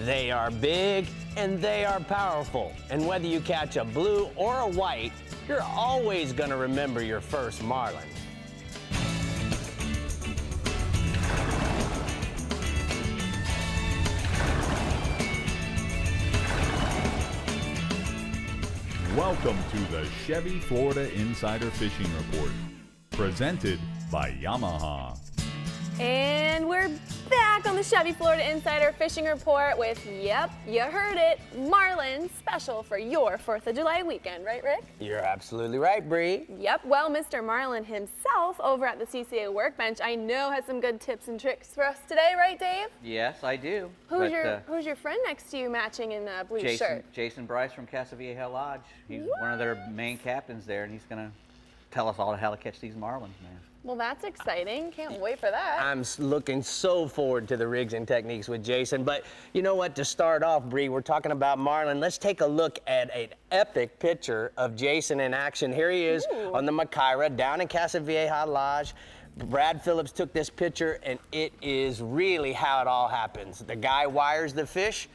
They are big and they are powerful. And whether you catch a blue or a white, you're always gonna remember your first marlin. Welcome to the Chevy Florida Insider Fishing Report, presented by Yamaha. And we're back on the Chevy Florida Insider Fishing Report with, yep, you heard it, Marlin special for your 4th of July weekend, right, Rick? You're absolutely right, Bree. Yep, well, Mr. Marlin himself over at the CCA Workbench, I know has some good tips and tricks for us today, right, Dave? Yes, I do. Who's your friend next to you matching in the blue shirt? Jason Bryce from Casa Vieja Lodge. He's one of their main captains there, and he's going to tell us all how to catch these marlins, man. Well, that's exciting. Can't wait for that. I'm looking so forward to the rigs and techniques with Jason. But you know what? To start off, Bree, we're talking about marlin. Let's take a look at an epic picture of Jason in action. Here he is on the Macaira down in Casa Vieja Lodge. Brad Phillips took this picture, and it is really how it all happens. The guy wires the fish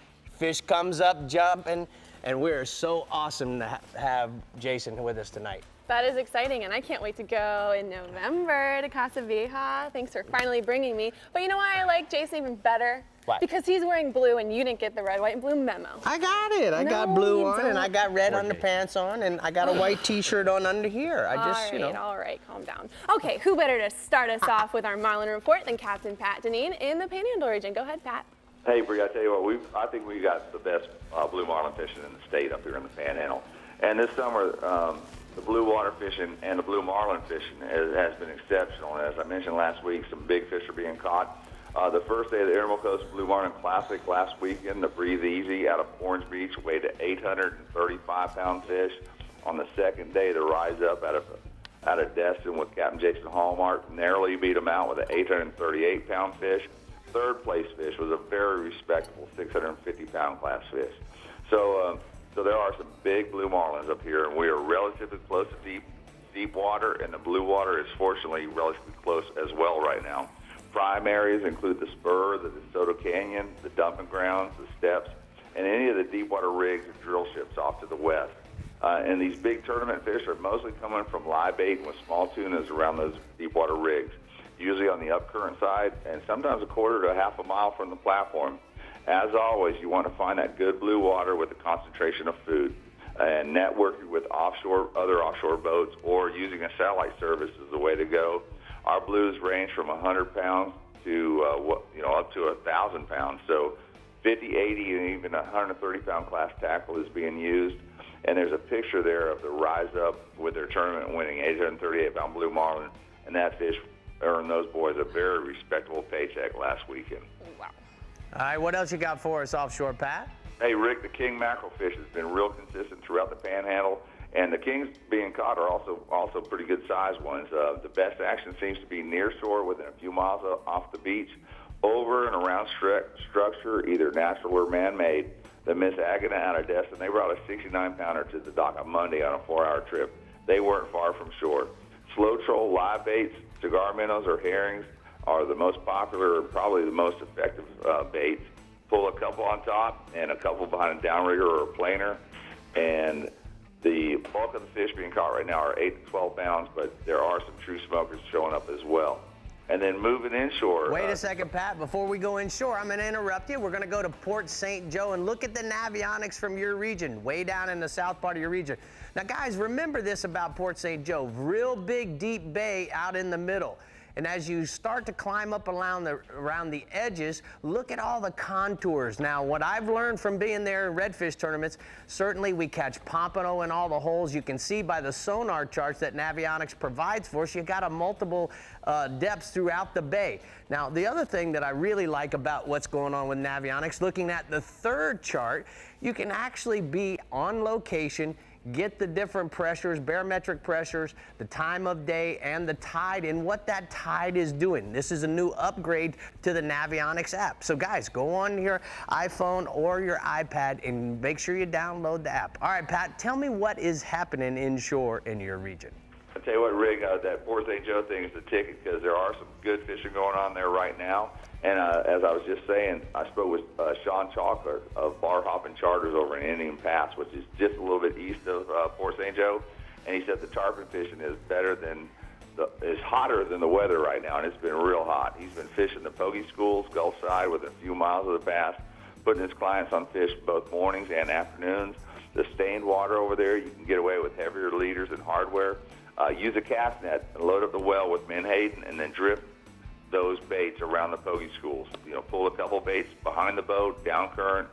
comes up jumping, and we're so awesome to have Jason with us tonight. That is exciting, and I can't wait to go in November to Casa Vieja. Thanks for finally bringing me. But you know why I like Jason even better? Why? Because he's wearing blue, and you didn't get the red, white, and blue memo. I got it. I got blue on, and I got red underpants on, and I got a white T-shirt on under here. I just, All right, calm down. Okay, who better to start us off with our Marlin report than Captain Pat Deneen in the Panhandle region? Go ahead, Pat. Hey, Bree, I tell you what, I think we got the best blue marlin fishing in the state up here in the Panhandle. And this summer, the blue water fishing and the blue marlin fishing has been exceptional. As I mentioned last week, some big fish are being caught. The first day of the Emerald Coast Blue Marlin Classic last weekend, the Breathe Easy out of Orange Beach weighed an 835-pound fish. On the second day, the Rise Up out of Destin with Captain Jason Hallmark narrowly beat them out with an 838-pound fish. Third place fish was a very respectable 650-pound class fish. So there are some big blue marlins up here, and we are relatively close to deep water, and the blue water is fortunately relatively close as well right now. Prime areas include the Spur, the DeSoto Canyon, the dumping grounds, the steps, and any of the deep water rigs and drill ships off to the west. And these big tournament fish are mostly coming from live bait and with small tunas around those deep water rigs, usually on the upcurrent side, and sometimes a quarter to a half a mile from the platform. As always, you want to find that good blue water with a concentration of food, and networking with other offshore boats or using a satellite service is the way to go. Our blues range from 100 pounds to up to 1,000 pounds. So 50, 80, and even 130-pound class tackle is being used. And there's a picture there of the Rise Up with their tournament-winning 838-pound blue marlin, and that fish earned those boys a very respectable paycheck last weekend. Wow. All right, what else you got for us offshore, Pat? Hey, Rick, the king mackerel fish has been real consistent throughout the Panhandle, and the kings being caught are also pretty good-sized ones. The best action seems to be near shore within a few miles off the beach, over and around structure, either natural or man-made. The Miss Agata out of Destin, they brought a 69-pounder to the dock on Monday on a 4-hour trip. They weren't far from shore. Slow troll live baits, cigar minnows or herrings are the most popular, probably the most effective baits. Pull a couple on top and a couple behind a downrigger or a planer. And the bulk of the fish being caught right now are 8 to 12 pounds, but there are some true smokers showing up as well. And then moving inshore. Wait a second, Pat. Before we go inshore, I'm going to interrupt you. We're going to go to Port St. Joe and look at the Navionics from your region, way down in the south part of your region. Now, guys, remember this about Port St. Joe. Real big, deep bay out in the middle. And as you start to climb up around the edges, look at all the contours. Now, what I've learned from being there in redfish tournaments, certainly we catch pompano in all the holes. You can see by the sonar charts that Navionics provides for us, you got a multiple depths throughout the bay. Now, the other thing that I really like about what's going on with Navionics, looking at the third chart, you can actually be on location, get the different pressures, barometric pressures, the time of day, and the tide, and what that tide is doing. This is a new upgrade to the Navionics app. So guys, go on your iPhone or your iPad and make sure you download the app. All right, Pat, tell me what is happening inshore in your region. I tell you what, Rig, that Port St. Joe thing is the ticket because there are some good fishing going on there right now. And as I was just saying, I spoke with Sean Chalker of Bar Hopping Charters over in Indian Pass, which is just a little bit east of Port St. Joe. And he said the tarpon fishing is is hotter than the weather right now, and it's been real hot. He's been fishing the Pogie Schools, Gulf Side, within a few miles of the pass, putting his clients on fish both mornings and afternoons. The stained water over there, you can get away with heavier leaders and hardware. Use a cast net and load up the well with menhaden and then drift those baits around the Pogie Schools. Pull a couple baits behind the boat, down current,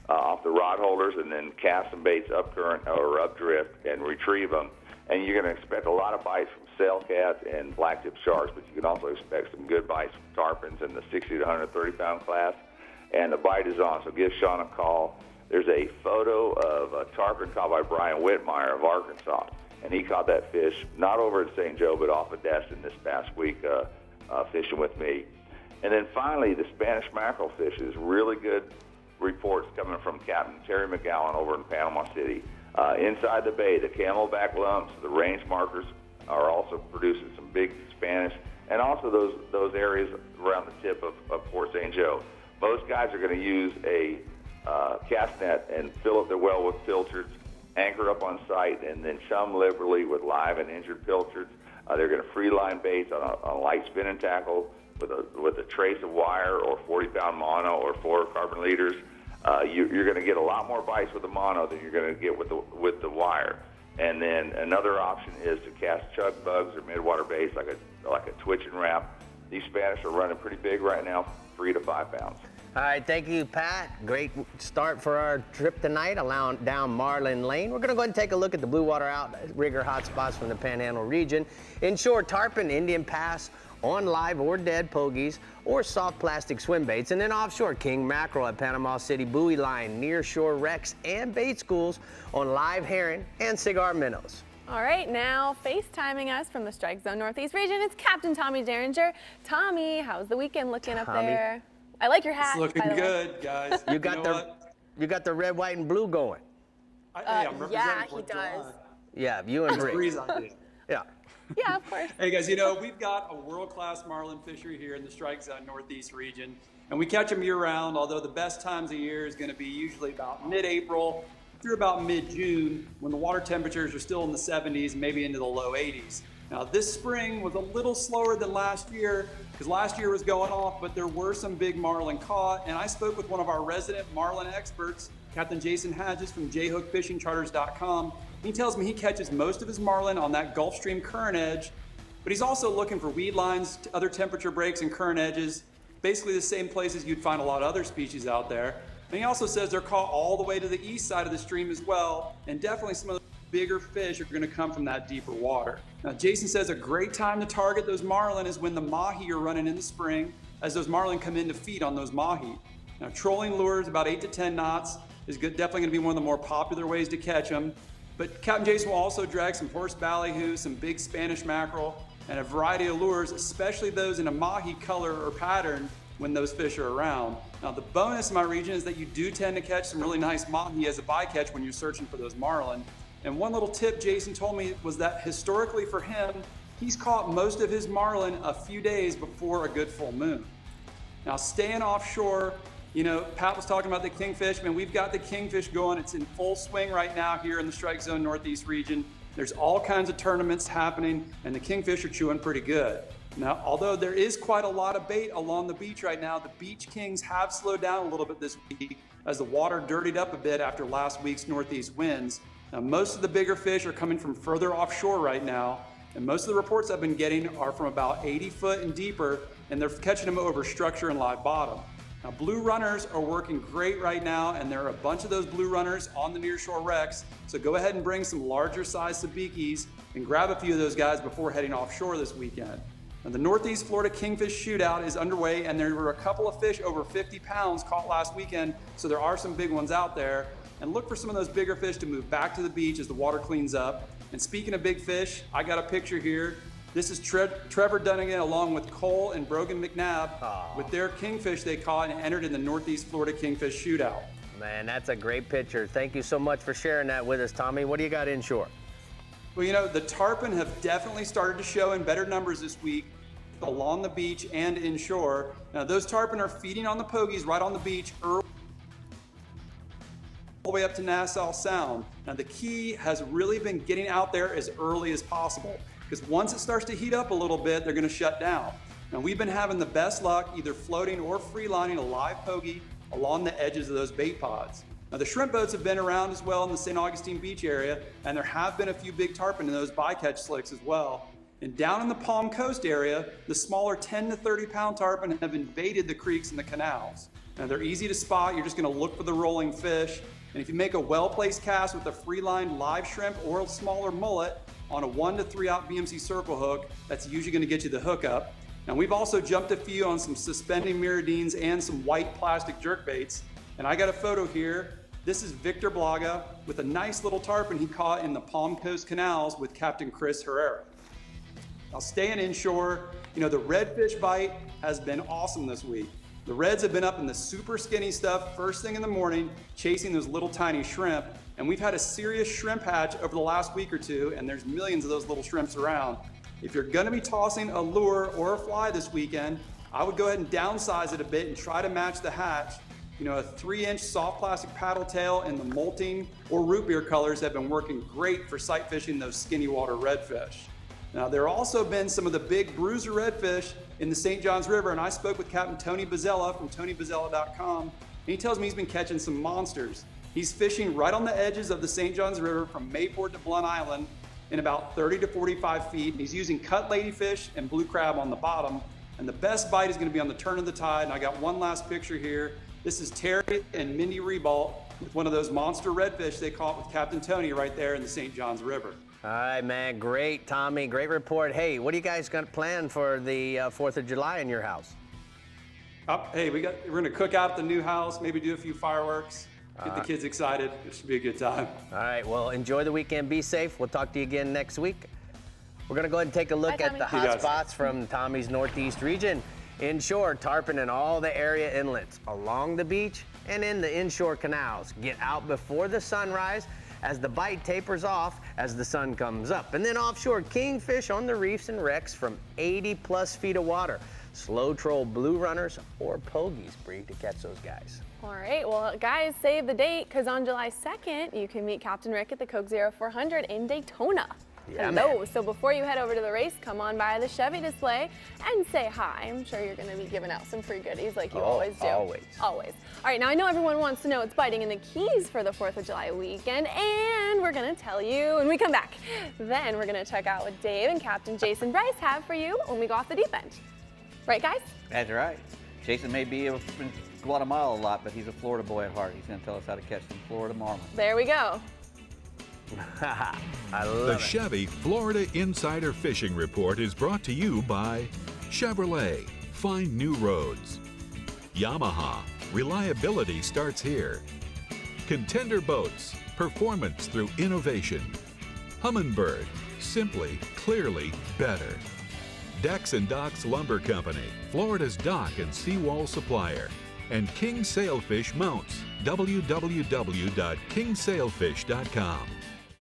off the rod holders, and then cast some baits up current or up drift and retrieve them. And you're going to expect a lot of bites from sailcats and blacktip sharks, but you can also expect some good bites from tarpons in the 60 to 130 pound class. And the bite is on, so give Sean a call. There's a photo of a tarpon caught by Brian Whitmire of Arkansas, and he caught that fish not over at St. Joe, but off of Destin this past week, fishing with me. And then finally, the Spanish mackerel fish is really good reports coming from Captain Terry McGowan over in Panama City. Inside the bay, the camelback lumps, the range markers are also producing some big Spanish, and also those areas around the tip of Port St. Joe. Most guys are going to use a cast net and fill up their well with pilchards, anchor up on site, and then chum liberally with live and injured pilchards. They're going to free line baits on a light spinning tackle with a trace of wire or 40-pound mono or fluorocarbon leaders. You're going to get a lot more bites with the mono than you're going to get with the wire. And then another option is to cast chug bugs or midwater baits like a twitch and wrap. These Spanish are running pretty big right now, 3 to 5 pounds. All right, thank you, Pat. Great start for our trip tonight down Marlin Lane. We're going to go ahead and take a look at the blue water outrigger hotspots from the Panhandle region. Inshore tarpon, Indian Pass, on live or dead pogies or soft plastic swim baits, and then offshore king mackerel at Panama City buoy line, near shore wrecks and bait schools on live herring and cigar minnows. All right, now FaceTiming us from the Strike Zone Northeast region, it's Captain Tommy Derringer. Tommy, how's the weekend looking up there? I like your hat. It's looking good, guys. You got the red, white, and blue going. I'm representing yeah, for he does. July. Yeah, you and Bree. Breeze I did. Yeah. Yeah, of course. Hey guys, we've got a world-class marlin fishery here in the Strike Zone Northeast region, and we catch them year-round, although the best times of year is going to be usually about mid-April through about mid-June, when the water temperatures are still in the 70s, maybe into the low 80s. Now, this spring was a little slower than last year, because last year was going off, but there were some big marlin caught, and I spoke with one of our resident marlin experts, Captain Jason Hadges from jhookfishingcharters.com. He tells me he catches most of his marlin on that Gulf Stream current edge, but he's also looking for weed lines, other temperature breaks and current edges, basically the same places you'd find a lot of other species out there. And he also says they're caught all the way to the east side of the stream as well, and definitely some of the bigger fish are going to come from that deeper water. Now, Jason says a great time to target those marlin is when the mahi are running in the spring, as those marlin come in to feed on those mahi. Now, trolling lures about 8 to 10 knots is definitely going to be one of the more popular ways to catch them. But Captain Jason will also drag some horse ballyhoo, some big Spanish mackerel, and a variety of lures, especially those in a mahi color or pattern when those fish are around. Now, the bonus in my region is that you do tend to catch some really nice mahi as a bycatch when you're searching for those marlin. And one little tip Jason told me was that historically for him, he's caught most of his marlin a few days before a good full moon. Now, staying offshore, Pat was talking about the kingfish. Man, we've got the kingfish going. It's in full swing right now here in the Strike Zone Northeast region. There's all kinds of tournaments happening, and the kingfish are chewing pretty good. Now, although there is quite a lot of bait along the beach right now, the beach kings have slowed down a little bit this week as the water dirtied up a bit after last week's northeast winds. Now, most of the bigger fish are coming from further offshore right now, and most of the reports I've been getting are from about 80 foot and deeper, and they're catching them over structure and live bottom. Now, blue runners are working great right now, and there are a bunch of those blue runners on the nearshore wrecks, so go ahead and bring some larger size sabikis and grab a few of those guys before heading offshore this weekend. Now, the Northeast Florida Kingfish Shootout is underway, and there were a couple of fish over 50 pounds caught last weekend, so there are some big ones out there. And look for some of those bigger fish to move back to the beach as the water cleans up. And speaking of big fish, I got a picture here. This is Trevor Dunnigan along with Cole and Brogan McNabb with their kingfish they caught and entered in the Northeast Florida Kingfish Shootout. Man, that's a great picture. Thank you so much for sharing that with us, Tommy. What do you got inshore? Well, you know, the tarpon have definitely started to show in better numbers this week along the beach and inshore. Now, those tarpon are feeding on the pogies right on the beach early, all the way up to Nassau Sound. Now, the key has really been getting out there as early as possible, because once it starts to heat up a little bit, they're going to shut down. Now, we've been having the best luck either floating or free-lining a live pogie along the edges of those bait pods. Now, the shrimp boats have been around as well in the St. Augustine Beach area, and there have been a few big tarpon in those bycatch slicks as well. And down in the Palm Coast area, the smaller 10 to 30 pound tarpon have invaded the creeks and the canals. Now, they're easy to spot. You're just going to look for the rolling fish. And if you make a well-placed cast with a free-lined live shrimp or a smaller mullet on a 1 to 3 aught BMC circle hook, that's usually going to get you the hookup. Now, we've also jumped a few on some suspending miradines and some white plastic jerkbaits. And I got a photo here. This is Victor Blaga with a nice little tarpon he caught in the Palm Coast canals with Captain Chris Herrera. Now, staying inshore, you know, the redfish bite has been awesome this week. The reds have been up in the super skinny stuff first thing in the morning, chasing those little tiny shrimp. And we've had a serious shrimp hatch over the last week or two, and there's millions of those little shrimps around. If you're gonna be tossing a lure or a fly this weekend, I would go ahead and downsize it a bit and try to match the hatch. You know, a 3-inch soft plastic paddle tail in the molting or root beer colors have been working great for sight fishing those skinny water redfish. Now, there have also been some of the big bruiser redfish in the St. Johns River, and I spoke with Captain Tony Bozzella from TonyBozzella.com, and he tells me he's been catching some monsters. He's fishing right on the edges of the St. Johns River from Mayport to Blunt Island in about 30 to 45 feet, and he's using cut ladyfish and blue crab on the bottom, and the best bite is going to be on the turn of the tide. And I got one last picture here. This is Terry and Mindy Rebalt with one of those monster redfish they caught with Captain Tony right there in the St. Johns River. All right, man, great, Tommy, great report. Hey, what do you guys got planned for the 4th of July in your house? Hey, we're gonna cook out at the new house, maybe do a few fireworks, get the kids excited. It should be a good time. All right, well, enjoy the weekend, be safe. We'll talk to you again next week. We're gonna go ahead and take a look at the hot spots from Tommy's Northeast region. Inshore, tarpon in all the area inlets, along the beach and in the inshore canals. Get out before the sunrise as the bite tapers off as the sun comes up. And then offshore, kingfish on the reefs and wrecks from 80 plus feet of water. Slow troll blue runners or pogies, Bree, to catch those guys. All right, well, guys, save the date, because on July 2nd, you can meet Captain Rick at the Coke 0400 in Daytona. Yeah, Hello. man. So before you head over to the race, come on by the Chevy display and say hi. I'm sure you're going to be giving out some free goodies like you always do. Always. Always. All right, now I know everyone wants to know what's biting in the Keys for the 4th of July weekend, and we're going to tell you when we come back. Then we're going to check out what Dave and Captain Jason Bryce have for you when we go off the deep end. Right, guys? That's right. Jason may be in Guatemala a lot, but he's a Florida boy at heart. He's going to tell us how to catch some Florida marlin. There we go. I love The it. Chevy Florida Insider Fishing Report is brought to you by Chevrolet, find new roads. Yamaha, reliability starts here. Contender Boats, performance through innovation. Humminbird, simply, clearly better. Decks and Docks Lumber Company, Florida's dock and seawall supplier. And King Sailfish Mounts, www.kingsailfish.com.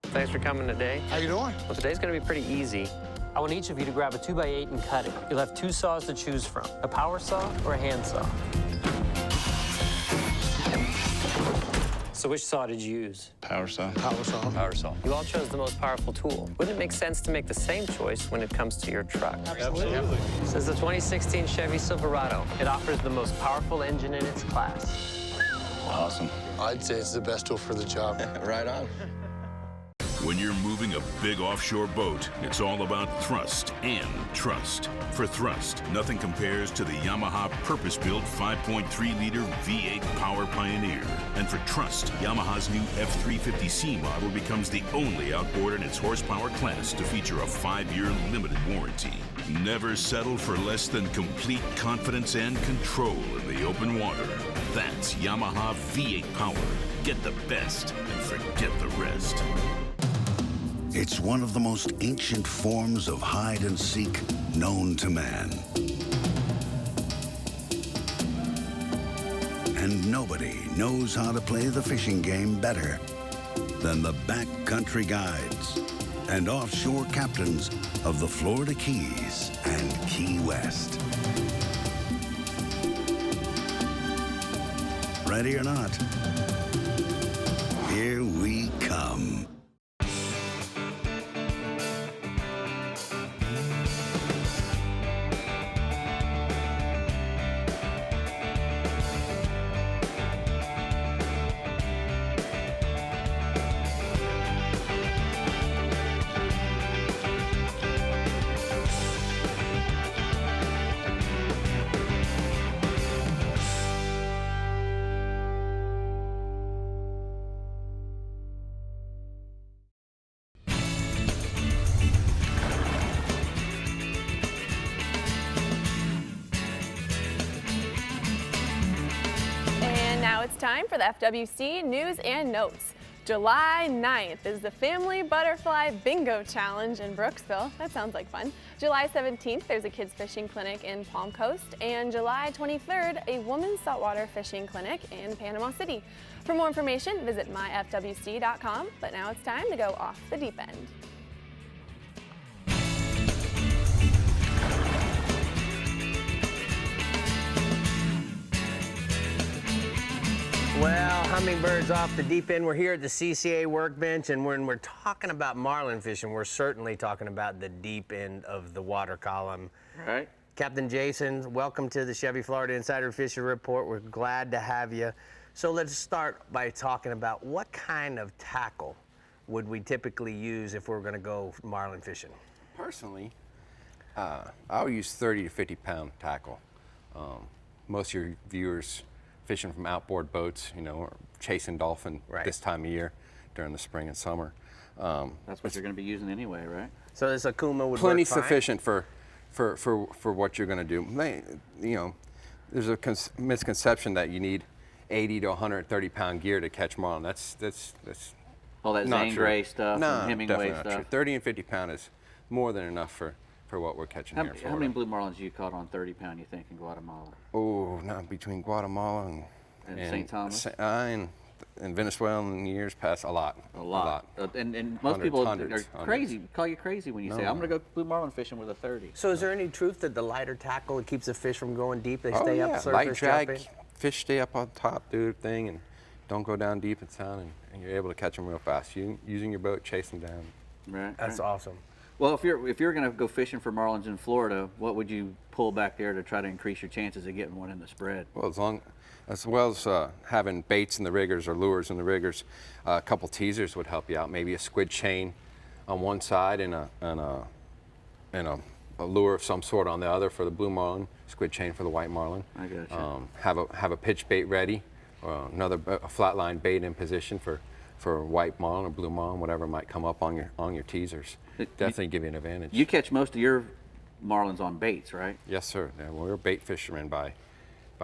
Thanks for coming today. How you doing? Well, today's gonna be pretty easy. I want each of you to grab a 2x8 and cut it. You'll have 2 saws to choose from, a power saw or a hand saw. So which saw did you use? Power saw. Power saw. Power saw. You all chose the most powerful tool. Wouldn't it make sense to make the same choice when it comes to your truck? Absolutely. This is the 2016 Chevy Silverado. It offers the most powerful engine in its class. Awesome. I'd say it's the best tool for the job. Right on. When you're moving a big offshore boat, it's all about thrust and trust. For thrust, nothing compares to the Yamaha purpose-built 5.3-liter V8 Power Pioneer. And for trust, Yamaha's new F350C model becomes the only outboard in its horsepower class to feature a 5-year limited warranty. Never settle for less than complete confidence and control in the open water. That's Yamaha V8 Power. Get the best and forget the rest. It's one of the most ancient forms of hide and seek known to man. And nobody knows how to play the fishing game better than the backcountry guides. and offshore captains of the Florida Keys and Key West. Ready or not, here we come. Now it's time for the FWC News and Notes. July 9th is the Family Butterfly Bingo Challenge in Brooksville. That sounds like fun. July 17th, there's a kids fishing clinic in Palm Coast. And July 23rd, a women's saltwater fishing clinic in Panama City. For more information, visit myfwc.com. But now it's time to go off the deep end. Well, hummingbirds off the deep end. We're here at the CCA workbench, and when we're talking about marlin fishing, we're certainly talking about the deep end of the water column. Right. Captain Jason, welcome to the Chevy Florida Insider Fishing Report. We're glad to have you. So let's start by talking about what kind of tackle would we typically use if we're going to go marlin fishing? Personally, I'll use 30 to 50 pound tackle. Most of your viewers fishing from outboard boats, you know, or chasing dolphin this time of year during the spring and summer. That's what you're going to be using anyway, right? So this Akuma would plenty work fine? sufficient for what you're going to do. You know, there's a misconception that you need 80 to 130 pound gear to catch marlin. That's all that not Zane true. Grey stuff, No, and Hemingway definitely not stuff. true. 30 and 50 pound is more than enough for what we're catching here in Florida. How many blue marlins you caught on 30 pound, you think, in Guatemala? Oh, not between Guatemala and St. Thomas? And Venezuela in years past, a lot. A lot. And most people are crazy, call you crazy when you say, I'm going to go blue marlin fishing with a 30. So is there any truth that the lighter tackle, it keeps the fish from going deep? They Oh, stay yeah. up surface, Light drag, jumping? fish stay up on top, do their thing, and don't go down deep and sound, and you're able to catch them real fast. Using your boat, chasing down. Right. That's awesome. Well, if you're going to go fishing for marlins in Florida, what would you pull back there to try to increase your chances of getting one in the spread? Well, as well as having baits in the riggers or lures in the riggers, a couple teasers would help you out. Maybe a squid chain on one side and a lure of some sort on the other for the blue marlin, squid chain for the white marlin. I got you. Have a pitch bait ready, or a flatline bait in position for white marlin or blue marlin, whatever might come up on your teasers. Definitely give you an advantage. You catch most of your marlins on baits, right? Yes, sir. Yeah, we're bait fishermen by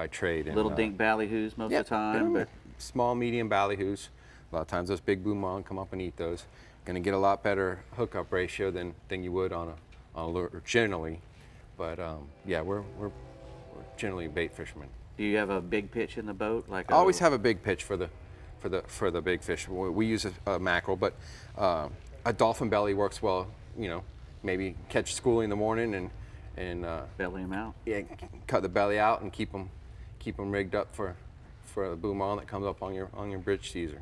trade. And, Little dink ballyhoos most of the time, but small, medium ballyhoos. A lot of times those big blue marlin come up and eat those. Going to get a lot better hookup ratio than you would on a lure generally. But yeah, we're generally bait fishermen. do you have a big pitch in the boat? I always have a big pitch for the big fish. We use a mackerel, but a dolphin belly works well. You know, maybe catch schoolie in the morning and belly them out. Yeah, cut the belly out and keep them rigged up for a blue marlin that comes up on your bridge teaser.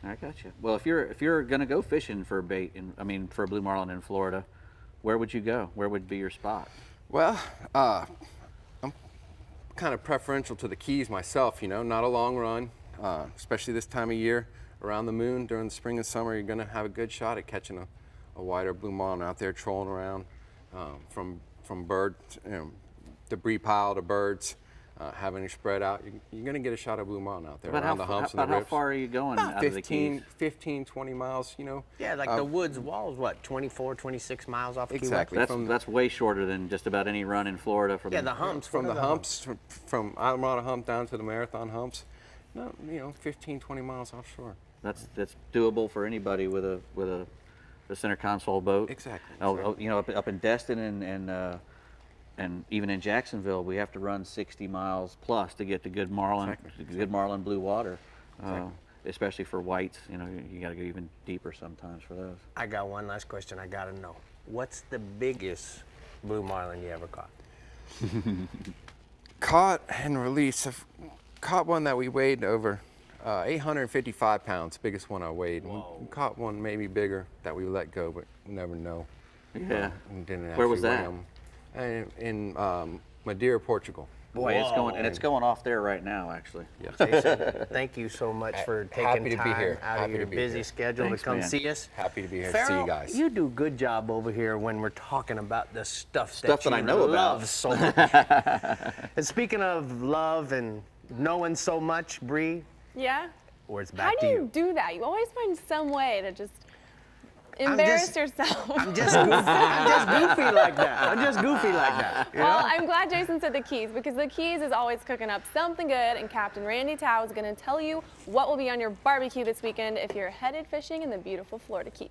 I got you. Well, if you're gonna go fishing for bait, for a blue marlin in Florida, where would you go? Where would be your spot? Well, I'm kind of preferential to the Keys myself. You know, not a long run, especially this time of year around the moon during the spring and summer. You're gonna have a good shot at catching a wider blue marlin out there trolling around from bird, debris pile to birds. Having it spread out, you're going to get a shot of blue marlin out there around the humps and the rips. How far are you going out of the Keys? 15, 20 miles, you know. Yeah, like the woods wall is what, 24, 26 miles off of Key West? Exactly. That's way shorter than just about any run in Florida. The humps. From the humps, from Islamorada hump down to the Marathon humps, 15, 20 miles offshore. That's doable for anybody with a center console boat. Exactly. Up in Destin and even in Jacksonville, we have to run 60 miles plus to get to good marlin, good marlin blue water. Exactly. especially for whites. You know, you got to go even deeper sometimes for those. I got one last question I gotta know. What's the biggest blue marlin you ever caught? Caught and released. I've caught one that we weighed over 855 pounds, biggest one I weighed. We caught one maybe bigger that we let go, but you never know. Yeah. Didn't Where was actually that? weigh 'em. In Madeira, Portugal. Boy, it's going off there right now, actually. Yeah. Jason, thank you so much for taking Happy to be time here. out Happy of your to be busy here. schedule Thanks, to come man. see us. Happy to be here to see Farrell, you guys. you do a good job over here when we're talking about the stuff That you I know love about. so much. And speaking of love and knowing so much, Bree, Yeah? where's How back do to you you? do that? You always find some way to just embarrass yourself. I'm just goofy like that. I'm just goofy like that. you Well, know? I'm glad Jason said the Keys, because the Keys is always cooking up something good, and Captain Randy Tao is going to tell you what will be on your barbecue this weekend if you're headed fishing in the beautiful Florida Keys.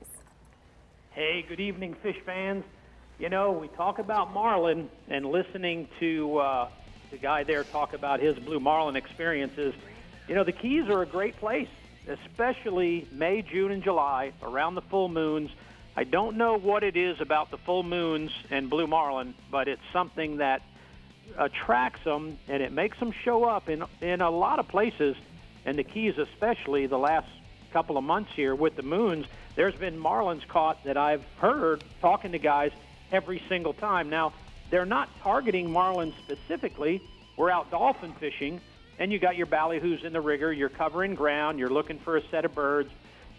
Hey, good evening, fish fans. You know, we talk about marlin, and listening to the guy there talk about his blue marlin experiences, you know, the Keys are a great place, especially May, June, and July, around the full moons. I don't know what it is about the full moons and blue marlin, but it's something that attracts them, and it makes them show up in a lot of places, and the Keys especially the last couple of months here with the moons. There's been marlins caught that I've heard talking to guys every single time. Now, they're not targeting marlins specifically. We're out dolphin fishing, and you got your ballyhoos in the rigger, you're covering ground, you're looking for a set of birds,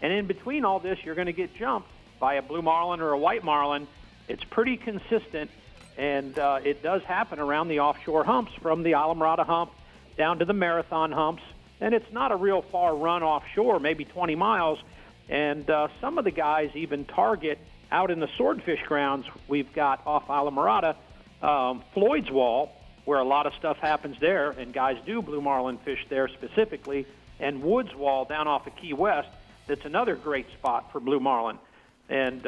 and in between all this, you're going to get jumped by a blue marlin or a white marlin. It's pretty consistent, and it does happen around the offshore humps, from the Islamorada hump down to the Marathon humps, and it's not a real far run offshore, maybe 20 miles, and some of the guys even target out in the swordfish grounds. We've got off Islamorada, Floyd's Wall, where a lot of stuff happens there, and guys do blue marlin fish there specifically, and Woods Wall down off of Key West, that's another great spot for blue marlin. And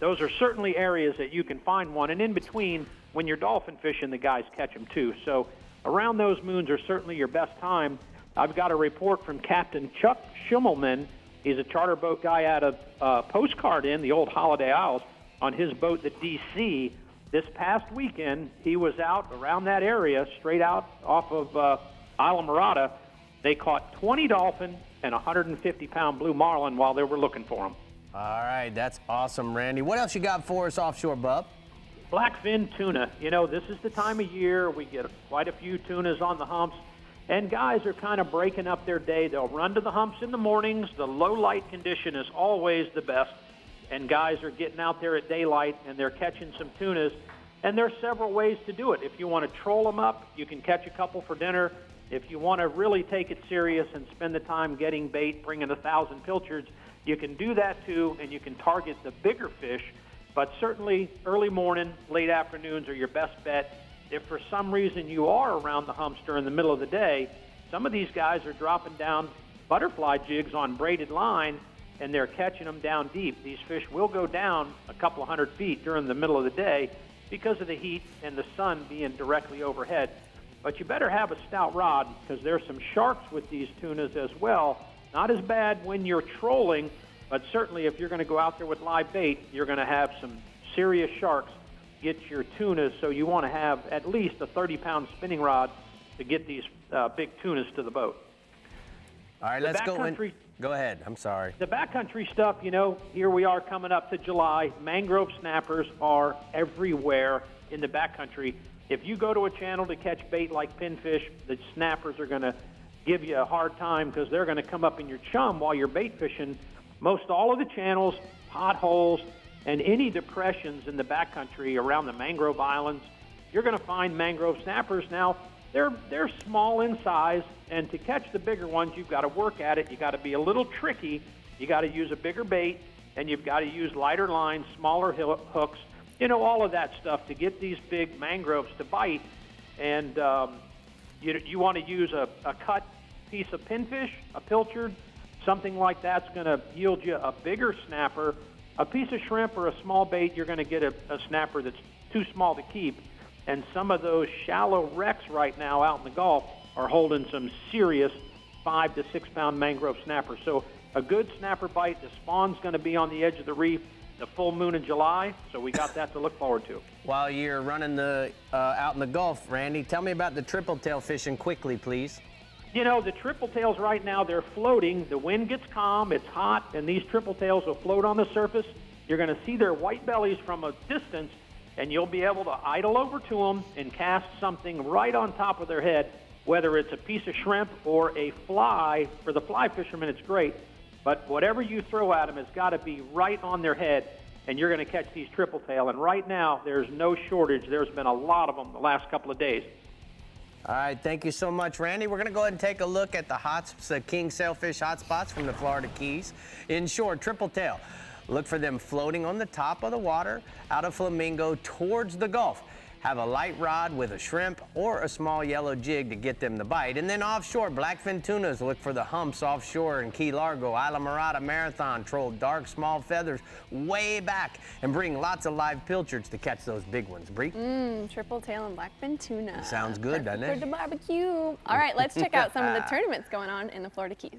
those are certainly areas that you can find one, and in between, when you're dolphin fishing, the guys catch them too. So around those moons are certainly your best time. I've got a report from Captain Chuck Schimmelman. He's a charter boat guy out of Postcard Inn, the old Holiday Isles, on his boat, the DC. This past weekend, he was out around that area, straight out off of Islamorada. They caught 20 dolphin and 150-pound blue marlin while they were looking for them. All right, that's awesome, Randy. What else you got for us offshore, bub? Blackfin tuna. You know, this is the time of year we get quite a few tunas on the humps, and guys are kind of breaking up their day. They'll run to the humps in the mornings. The low light condition is always the best, and guys are getting out there at daylight, and they're catching some tunas. And there's several ways to do it. If you want to troll them up, you can catch a couple for dinner. If you want to really take it serious and spend the time getting bait, bringing 1,000 pilchards, you can do that too, and you can target the bigger fish. But certainly early morning, late afternoons are your best bet. If for some reason you are around the humps during the middle of the day, some of these guys are dropping down butterfly jigs on braided line, and they're catching them down deep. These fish will go down a couple of 100 feet during the middle of the day because of the heat and the sun being directly overhead. But you better have a stout rod, because there's some sharks with these tunas as well. Not as bad when you're trolling, but certainly if you're going to go out there with live bait, you're going to have some serious sharks get your tunas. So you want to have at least a 30-pound spinning rod to get these big tunas to the boat. All right, let's go in. Go ahead. I'm sorry. The backcountry stuff, you know, here we are coming up to July. Mangrove snappers are everywhere in the backcountry. If you go to a channel to catch bait like pinfish, the snappers are going to give you a hard time, because they're going to come up in your chum while you're bait fishing. Most all of the channels, potholes, and any depressions in the backcountry around the mangrove islands, you're going to find mangrove snappers. Now, they're small in size, and to catch the bigger ones, you've got to work at it. You've got to be a little tricky. You got to use a bigger bait, and you've got to use lighter lines, smaller hooks, you know, all of that stuff to get these big mangroves to bite. And you want to use a cut piece of pinfish, a pilchard, something like that's going to yield you a bigger snapper. A piece of shrimp or a small bait, you're going to get a snapper that's too small to keep. And some of those shallow wrecks right now out in the Gulf are holding some serious 5 to 6 pound mangrove snapper. So a good snapper bite. The spawn's going to be on the edge of the reef, the full moon in July, so we got that to look forward to. While you're running out in the Gulf, Randy, tell me about the triple tail fishing quickly, please. You know, the triple tails right now, they're floating. The wind gets calm, it's hot, and these triple tails will float on the surface. You're going to see their white bellies from a distance, and you'll be able to idle over to them and cast something right on top of their head, whether it's a piece of shrimp or a fly. For the fly fishermen, it's great, but whatever you throw at them has got to be right on their head, and you're going to catch these triple tail. And right now, there's no shortage. There's been a lot of them the last couple of days. All right, thank you so much, Randy. We're going to go ahead and take a look at the king sailfish hotspots from the Florida Keys. Inshore, triple tail. Look for them floating on the top of the water out of Flamingo towards the Gulf. Have a light rod with a shrimp or a small yellow jig to get them to bite. And then offshore, blackfin tunas, look for the humps offshore in Key Largo, Isla Mirada, Marathon, troll dark small feathers way back and bring lots of live pilchards to catch those big ones. Bree? Triple tail and blackfin tuna. Sounds good, doesn't it? For the barbecue. All right, let's check out some of the tournaments going on in the Florida Keys.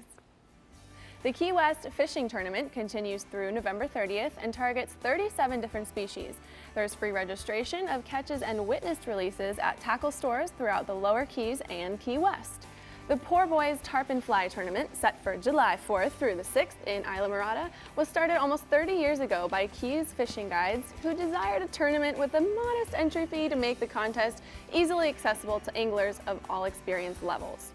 The Key West Fishing Tournament continues through November 30th and targets 37 different species. There's free registration of catches and witnessed releases at tackle stores throughout the Lower Keys and Key West. The Poor Boys Tarpon Fly Tournament, set for July 4th through the 6th in Isla Mirada, was started almost 30 years ago by Keys fishing guides who desired a tournament with a modest entry fee to make the contest easily accessible to anglers of all experience levels.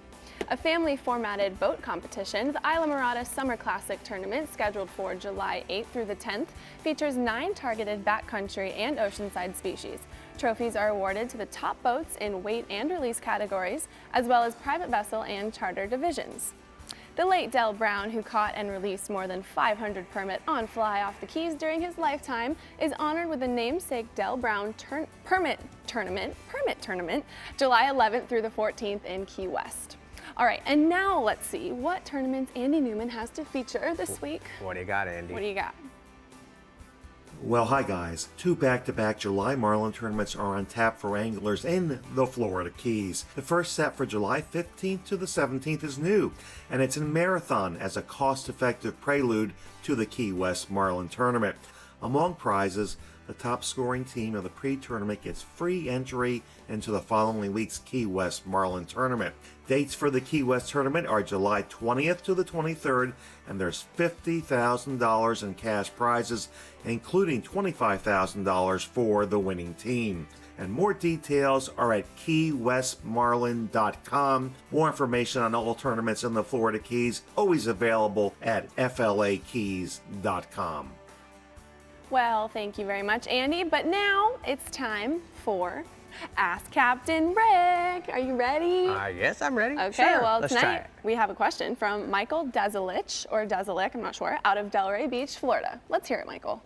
A family-formatted boat competition, the Isla Mirada Summer Classic Tournament, scheduled for July 8th through the 10th, features 9 targeted backcountry and oceanside species. Trophies are awarded to the top boats in weight and release categories, as well as private vessel and charter divisions. The late Del Brown, who caught and released more than 500 permit on fly off the Keys during his lifetime, is honored with the namesake Del Brown Permit Tournament, July 11th through the 14th in Key West. All right, and now let's see what tournaments Andy Newman has to feature this week. What do you got, Andy? What do you got? Well, hi guys. 2 back-to-back July Marlin tournaments are on tap for anglers in the Florida Keys. The first set for July 15th to the 17th is new, and it's in Marathon as a cost-effective prelude to the Key West Marlin tournament. Among prizes, the top scoring team of the pre-tournament gets free entry into the following week's Key West Marlin tournament. Dates for the Key West tournament are July 20th to the 23rd, and there's $50,000 in cash prizes, including $25,000 for the winning team. And more details are at keywestmarlin.com. More information on all tournaments in the Florida Keys, always available at flakeys.com. Well, thank you very much, Andy. But now it's time for Ask Captain Rick. Are you ready? Yes, I'm ready. Okay, sure. well, Let's tonight we have a question from Michael Dezelich, or Dezelik, I'm not sure, out of Delray Beach, Florida. Let's hear it, Michael.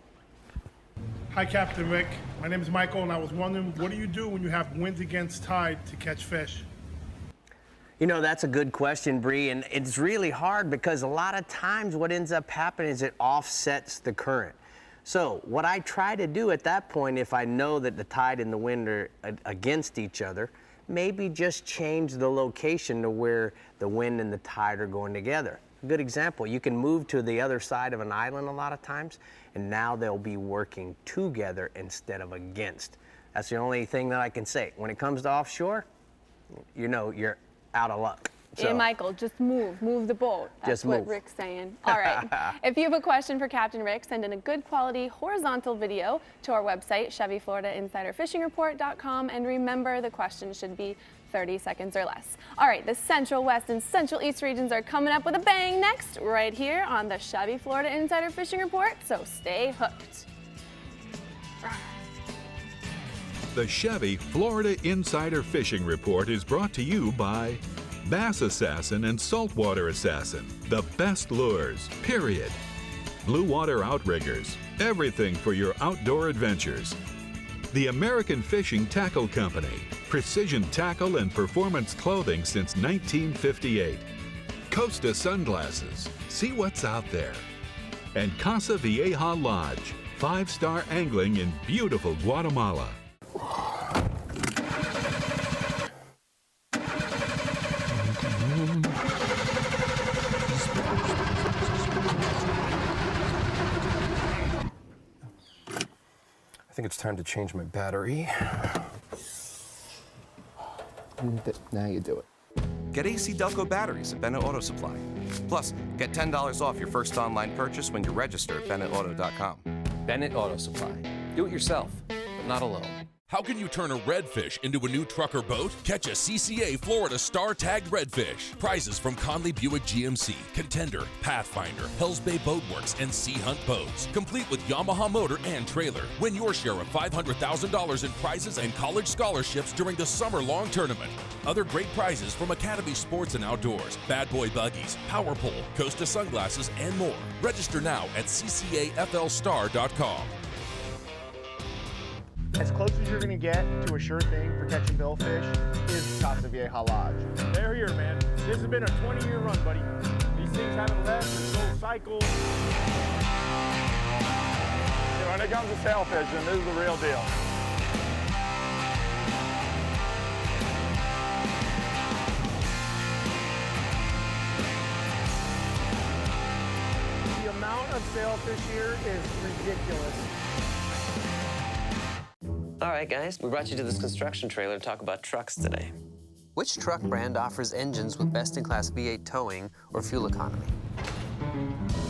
Hi, Captain Rick. My name is Michael, and I was wondering, what do you do when you have wind against tide to catch fish? You know, that's a good question, Bree, and it's really hard because a lot of times what ends up happening is it offsets the current. So what I try to do at that point, if I know that the tide and the wind are against each other, maybe just change the location to where the wind and the tide are going together. A good example, you can move to the other side of an island a lot of times, and now they'll be working together instead of against. That's the only thing that I can say. When it comes to offshore, you know you're out of luck. So, Michael, just move the boat. That's what Rick's saying. All right. If you have a question for Captain Rick, send in a good quality horizontal video to our website, ChevyFloridaInsiderFishingReport.com, and remember the question should be 30 seconds or less. All right, the Central West and Central East regions are coming up with a bang next, right here on the Chevy Florida Insider Fishing Report, so stay hooked. The Chevy Florida Insider Fishing Report is brought to you by Bass Assassin and Saltwater Assassin, the best lures, period. Blue Water Outriggers, everything for your outdoor adventures. The American Fishing Tackle Company, precision tackle and performance clothing since 1958. Costa Sunglasses, see what's out there. And Casa Vieja Lodge, 5-star angling in beautiful Guatemala. think it's time to change my battery. Now you do it. Get AC Delco batteries at Bennett Auto Supply. Plus, get $10 off your first online purchase when you register at BennettAuto.com. Bennett Auto Supply. Do it yourself, but not alone. How can you turn a redfish into a new truck or boat? Catch a CCA Florida Star-tagged redfish. Prizes from Conley Buick GMC, Contender, Pathfinder, Hells Bay Boat Works, and Sea Hunt boats. Complete with Yamaha motor and trailer. Win your share of $500,000 in prizes and college scholarships during the summer-long tournament. Other great prizes from Academy Sports and Outdoors, Bad Boy Buggies, Power Pole, Costa Sunglasses, and more. Register now at ccaflstar.com. As close as you're gonna get to a sure thing for catching billfish is Casa Vieja Lodge. They're here, man. This has been a 20-year run, buddy. These things haven't left, this whole cycle. When it comes to sail fishing, this is the real deal. The amount of sailfish here is ridiculous. All right, guys, we brought you to this construction trailer to talk about trucks today. Which truck brand offers engines with best-in-class V8 towing or fuel economy?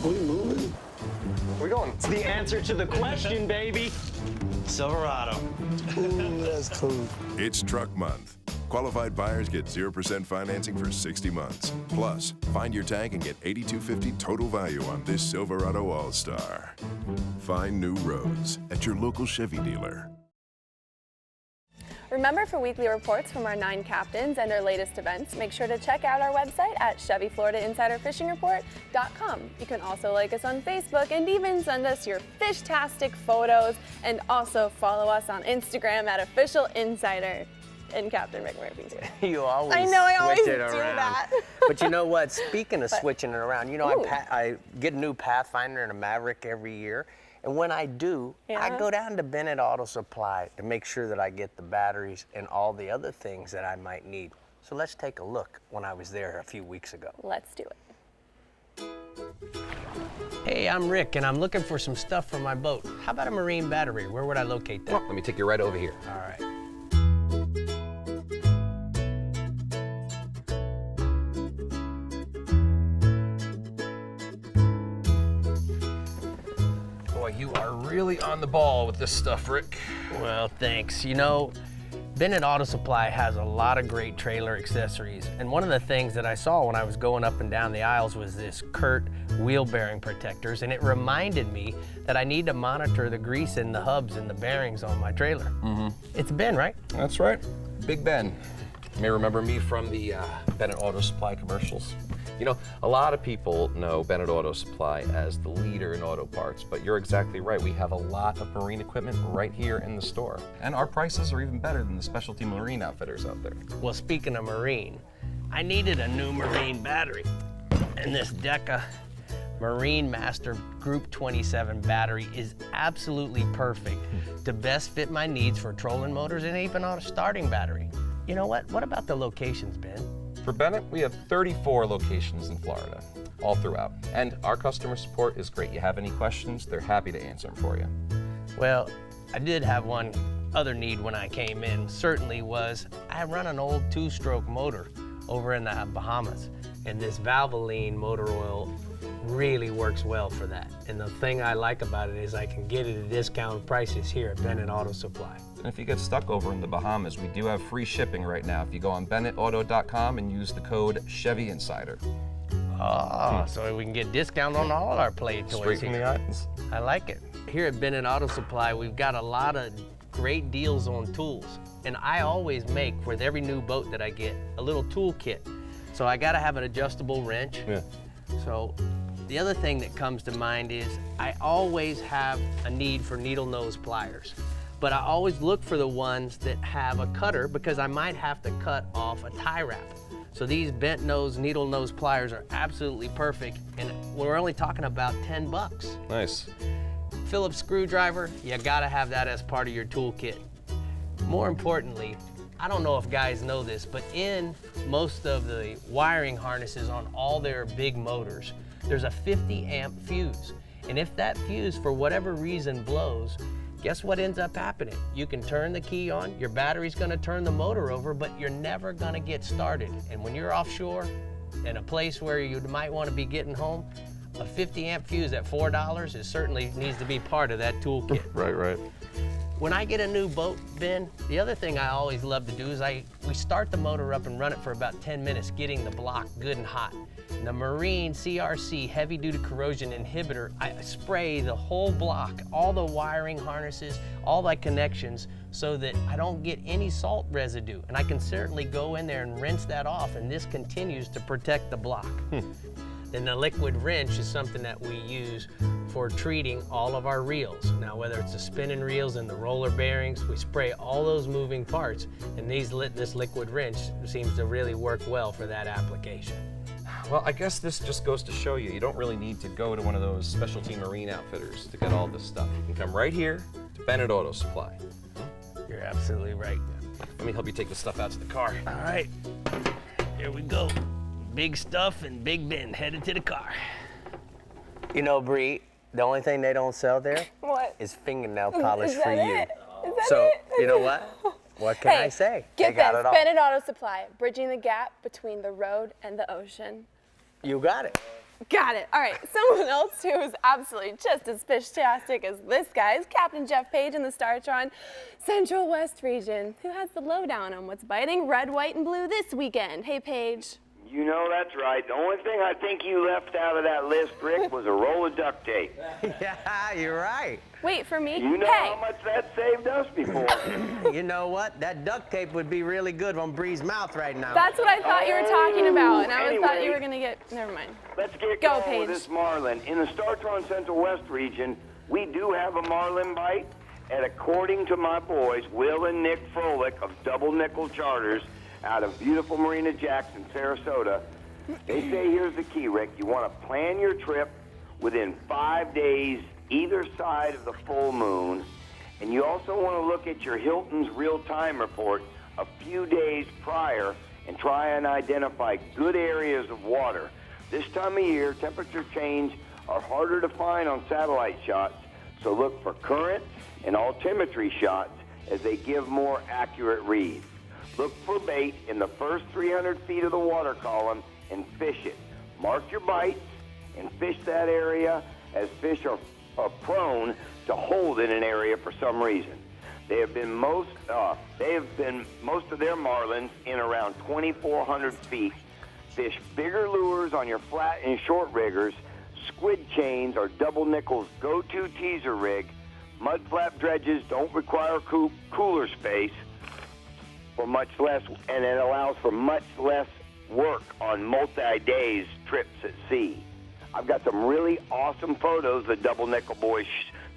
We moving? We're going. It's the answer to the question, baby. Silverado. Ooh, that's cool. It's Truck Month. Qualified buyers get 0% financing for 60 months. Plus, find your tank and get $8,250 total value on this Silverado All-Star. Find new roads at your local Chevy dealer. Remember, for weekly reports from our 9 captains and our latest events, make sure to check out our website at ChevyFloridaInsiderFishingReport.com. You can also like us on Facebook and even send us your fish-tastic photos, and also follow us on Instagram at OfficialInsider. And Captain Rick Murphy too. You always I know, I always switch it do around. that. But you know what? Speaking of switching it around, you know, Ooh. I get a new Pathfinder and a Maverick every year. And when I do, I go down to Bennett Auto Supply to make sure that I get the batteries and all the other things that I might need. So let's take a look when I was there a few weeks ago. Let's do it. Hey, I'm Rick, and I'm looking for some stuff for my boat. How about a marine battery? Where would I locate that? Well, let me take you right over here. All right. You are really on the ball with this stuff, Rick. Well, thanks. You know, Bennett Auto Supply has a lot of great trailer accessories, and one of the things that I saw when I was going up and down the aisles was this Kurt wheel bearing protectors, and it reminded me that I need to monitor the grease in the hubs and the bearings on my trailer. It's Ben, right? That's right, Big Ben. You may remember me from the Bennett Auto Supply commercials. You know, a lot of people know Bennett Auto Supply as the leader in auto parts, but you're exactly right. We have a lot of marine equipment right here in the store. And our prices are even better than the specialty marine outfitters out there. Well, speaking of marine, I needed a new marine battery. And this Deca Marine Master Group 27 battery is absolutely perfect to best fit my needs for trolling motors and even on a starting battery. You know what? What about the locations, Ben? For Bennett, we have 34 locations in Florida, all throughout. And our customer support is great. You have any questions, they're happy to answer them for you. Well, I did have one other need when I came in, certainly was I run an old 2-stroke motor over in the Bahamas, and this Valvoline motor oil really works well for that. And the thing I like about it is I can get it at discount prices here at Bennett Auto Supply. And if you get stuck over in the Bahamas, we do have free shipping right now. If you go on BennettAuto.com and use the code ChevyInsider. So we can get discount on all our play toys. Straight from the items. I like it. Here at Bennett Auto Supply, we've got a lot of great deals on tools. And I always make, with every new boat that I get, a little tool kit. So I gotta have an adjustable wrench. Yeah. So the other thing that comes to mind is I always have a need for needle nose pliers. But I always look for the ones that have a cutter because I might have to cut off a tie wrap. So these bent nose, needle nose pliers are absolutely perfect, and we're only talking about 10 bucks. Nice. Phillips screwdriver, you gotta have that as part of your toolkit. More importantly, I don't know if guys know this, but in most of the wiring harnesses on all their big motors, there's a 50 amp fuse. And if that fuse, for whatever reason, blows, guess what ends up happening? You can turn the key on, your battery's gonna turn the motor over, but you're never gonna get started. And when you're offshore, in a place where you might wanna be getting home, a 50 amp fuse at $4 certainly needs to be part of that toolkit. Right. When I get a new boat, Ben, the other thing I always love to do is we start the motor up and run it for about 10 minutes, getting the block good and hot. And the Marine CRC heavy duty corrosion inhibitor, I spray the whole block, all the wiring harnesses, all the connections, so that I don't get any salt residue. And I can certainly go in there and rinse that off, and this continues to protect the block. Then the liquid wrench is something that we use for treating all of our reels. Now, whether it's the spinning reels and the roller bearings, we spray all those moving parts, and this liquid wrench seems to really work well for that application. Well, I guess this just goes to show you don't really need to go to one of those specialty marine outfitters to get all this stuff. You can come right here to Bennett Auto Supply. You're absolutely right. Let me help you take the stuff out to the car. All right, here we go. Big stuff and Big Ben headed to the car. You know, Bree, the only thing they don't sell there What? is fingernail polish Is that for you. it? Is that So, it? you know what? What can I say? Get They got this, it all. Bennett Auto Supply, bridging the gap between the road and the ocean. You got it. Got it. All right, someone else who is absolutely just as fish-tastic as this guy is Captain Jeff Page in the Startron Central West region, who has the lowdown on what's biting red, white, and blue this weekend. Hey, Paige. You know that's right. The only thing I think you left out of that list, Rick, was a roll of duct tape. Yeah, you're right. Wait for me. You know how much that saved us before. You know what? That duct tape would be really good on Bree's mouth right now. That's what I thought you were talking about, and I Anyway, thought you were going to get, never mind. Let's get Go, going Paige. with this Marlin. In the Startron Central West region, we do have a Marlin bite, and according to my boys, Will and Nick Froelich of Double Nickel Charters out of beautiful Marina Jackson, Sarasota, they say here's the key, Rick. You want to plan your trip within 5 days either side of the full moon, and you also want to look at your Hilton's real-time report a few days prior and try and identify good areas of water. This time of year, temperature change are harder to find on satellite shots, so look for current and altimetry shots as they give more accurate reads. Look for bait in the first 300 feet of the water column and fish it. Mark your bites and fish that area, as fish are prone to hold in an area for some reason. They have been most of their marlins in around 2,400 feet. Fish bigger lures on your flat and short riggers. Squid chains are Double Nickel's go-to teaser rig. Mud flap dredges don't require cooler space for much less, and it allows for much less work on multi-days trips at sea. I've got some really awesome photos the Double Nickel boys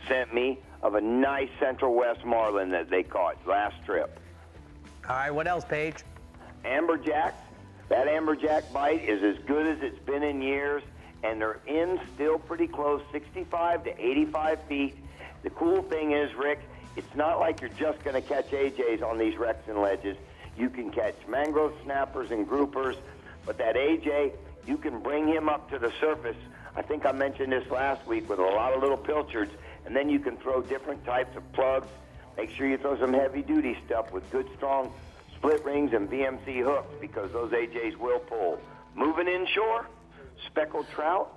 sent me of a nice Central West Marlin that they caught last trip. All right, what else, Paige? Amberjacks. That amberjack bite is as good as it's been in years, and they're in still pretty close, 65 to 85 feet. The cool thing is, Rick, it's not like you're just going to catch AJs on these wrecks and ledges. You can catch mangrove snappers and groupers, but that AJ, you can bring him up to the surface. I think I mentioned this last week with a lot of little pilchards, and then you can throw different types of plugs. Make sure you throw some heavy-duty stuff with good, strong split rings and VMC hooks, because those AJs will pull. Moving inshore, speckled trout.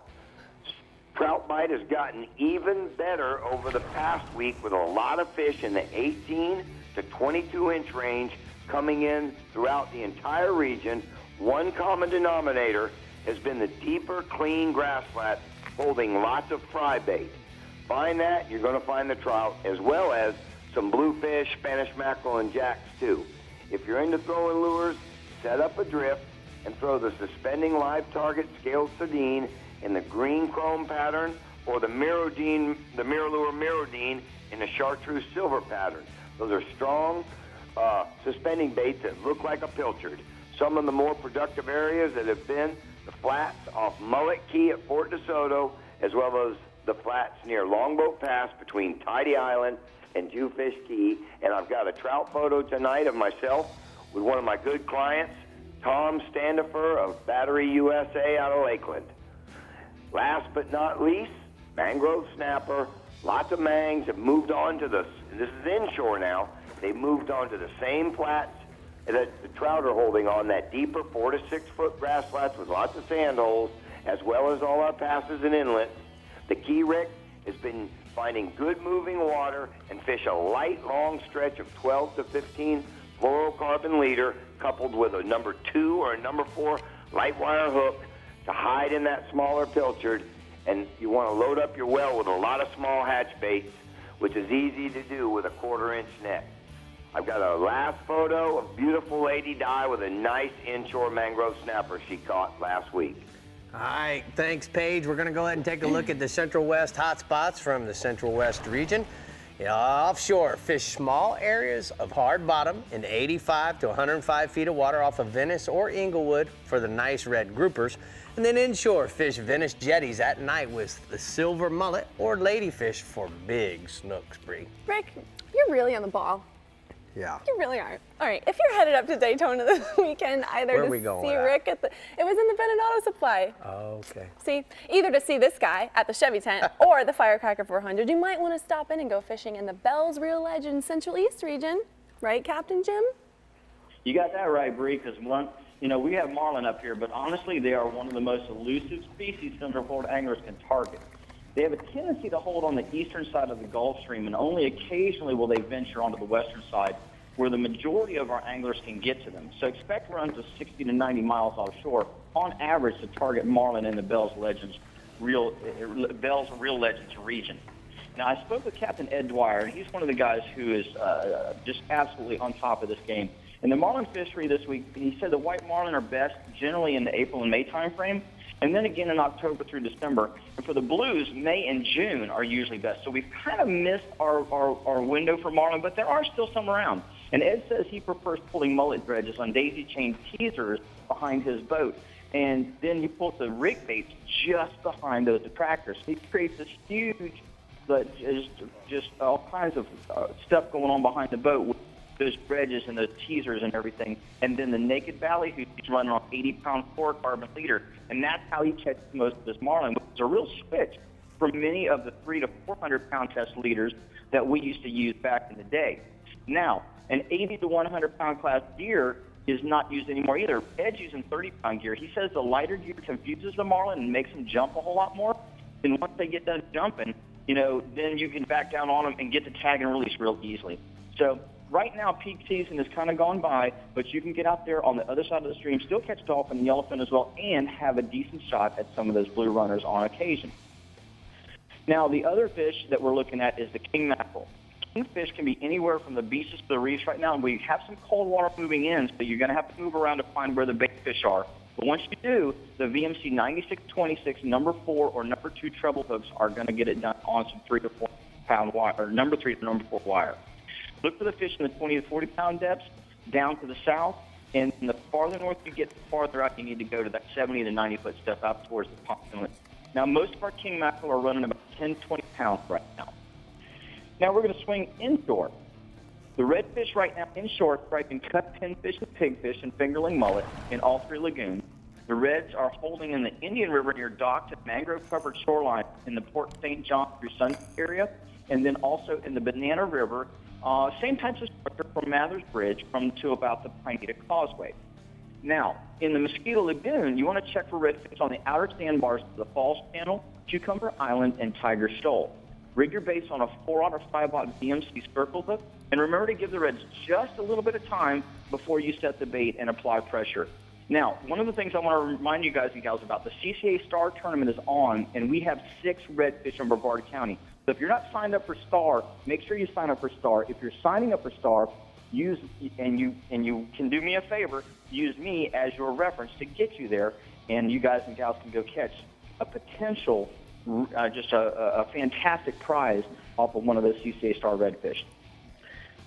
Trout bite has gotten even better over the past week with a lot of fish in the 18 to 22-inch range coming in throughout the entire region. One common denominator has been the deeper, clean grass flats holding lots of fry bait. Find that, you're going to find the trout, as well as some bluefish, Spanish mackerel, and jacks too. If you're into throwing lures, set up a drift and throw the suspending live target scaled sardine in the green chrome pattern, or the Mirrolure Mirrodine in the chartreuse silver pattern. Those are strong suspending baits that look like a pilchard. Some of the more productive areas that have been the flats off Mullet Key at Fort DeSoto, as well as the flats near Longboat Pass between Tidy Island and Jewfish Key. And I've got a trout photo tonight of myself with one of my good clients, Tom Standifer of Battery USA out of Lakeland. Last but not least, mangrove snapper. Lots of mangs have moved on to the and this is inshore now, they moved on to the same flats that the trout are holding on, that deeper 4 to 6 foot grass flats with lots of sand holes, as well as all our passes and inlets. The key, Rick, has been finding good moving water and fish a light, long stretch of 12 to 15 fluorocarbon leader coupled with a number 2 or a number 4 light wire hook to hide in that smaller pilchard. And you want to load up your well with a lot of small hatch baits, which is easy to do with a 1/4 inch net. I've got a last photo of beautiful Lady Di with a nice inshore mangrove snapper she caught last week. All right, thanks, Paige. We're going to go ahead and take a look at the Central West hotspots from the Central West region. Offshore, fish small areas of hard bottom in 85 to 105 feet of water off of Venice or Inglewood for the nice red groupers. And then inshore, fish Venice jetties at night with the silver mullet or ladyfish for big snooks, Bree. Rick, you're really on the ball. Yeah. You really are. All right, if you're headed up to Daytona this weekend, either Where are to we going see at? Rick at it was in the Bennett Auto Supply. Okay. See, either to see this guy at the Chevy tent or the Firecracker 400, you might want to stop in and go fishing in the Bell's Real Legend Central East region. Right, Captain Jim? You got that right, Bree, because we have marlin up here, but honestly, they are one of the most elusive species Central Florida anglers can target. They have a tendency to hold on the eastern side of the Gulf Stream, and only occasionally will they venture onto the western side, where the majority of our anglers can get to them. So expect runs of 60 to 90 miles offshore, on average, to target marlin in the Bell's Real Legends region. Now, I spoke with Captain Ed Dwyer, and he's one of the guys who is just absolutely on top of this game. In the marlin fishery this week, he said the white marlin are best generally in the April and May time frame, and then again in October through December. And for the blues, May and June are usually best. So we've kind of missed our window for marlin, but there are still some around. And Ed says he prefers pulling mullet dredges on daisy chain teasers behind his boat. And then you pull the rig baits just behind those attractors. He creates this huge, just all kinds of stuff going on behind the boat with those dredges and those teasers and everything. And then the naked ballyhoo, he's running on 80-pound fluorocarbon leader. And that's how he catches most of this marlin, which is a real switch from many of the 300 to 400-pound test leaders that we used to use back in the day. Now, an 80 to 100-pound class gear is not used anymore either. Ed's using 30-pound gear. He says the lighter gear confuses the marlin and makes them jump a whole lot more. And once they get done jumping, then you can back down on them and get the tag and release real easily. So right now, peak season has kind of gone by, but you can get out there on the other side of the stream, still catch dolphin and yellowfin as well, and have a decent shot at some of those blue runners on occasion. Now, the other fish that we're looking at is the king mackerel. Kingfish can be anywhere from the beaches to the reefs right now, and we have some cold water moving in, so you're going to have to move around to find where the bait fish are. But once you do, the VMC 9626 number 4 or number 2 treble hooks are going to get it done on some 3 to 4 pound wire, or number 3 to number 4 wire. Look for the fish in the 20 to 40 pound depths down to the south, and the farther north you get, the farther out you need to go to that 70 to 90 foot stuff out towards the pond inlet. Now, most of our king mackerel are running about 10, 20 pounds right now. Now we're going to swing inshore. The redfish right now inshore are striking cut pinfish and pigfish and fingerling mullet in all 3 lagoons. The reds are holding in the Indian River near docked and mangrove-covered shoreline in the Port St. John through Sunset area, and then also in the Banana River, same types of structure from Mathers Bridge to about the Pineda Causeway. Now, in the Mosquito Lagoon, you want to check for redfish on the outer sandbars of the Falls Channel, Cucumber Island, and Tiger Shoal. Rig your baits on a 4-aught or 5-aught VMC circle hook, and remember to give the reds just a little bit of time before you set the bait and apply pressure. Now, one of the things I want to remind you guys and gals about, the CCA Star Tournament is on, and we have 6 redfish in Brevard County. So if you're not signed up for Star, make sure you sign up for Star. If you're signing up for Star, you can do me a favor, use me as your reference to get you there, and you guys and gals can go catch a potential just a fantastic prize off of one of those CCA Star redfish.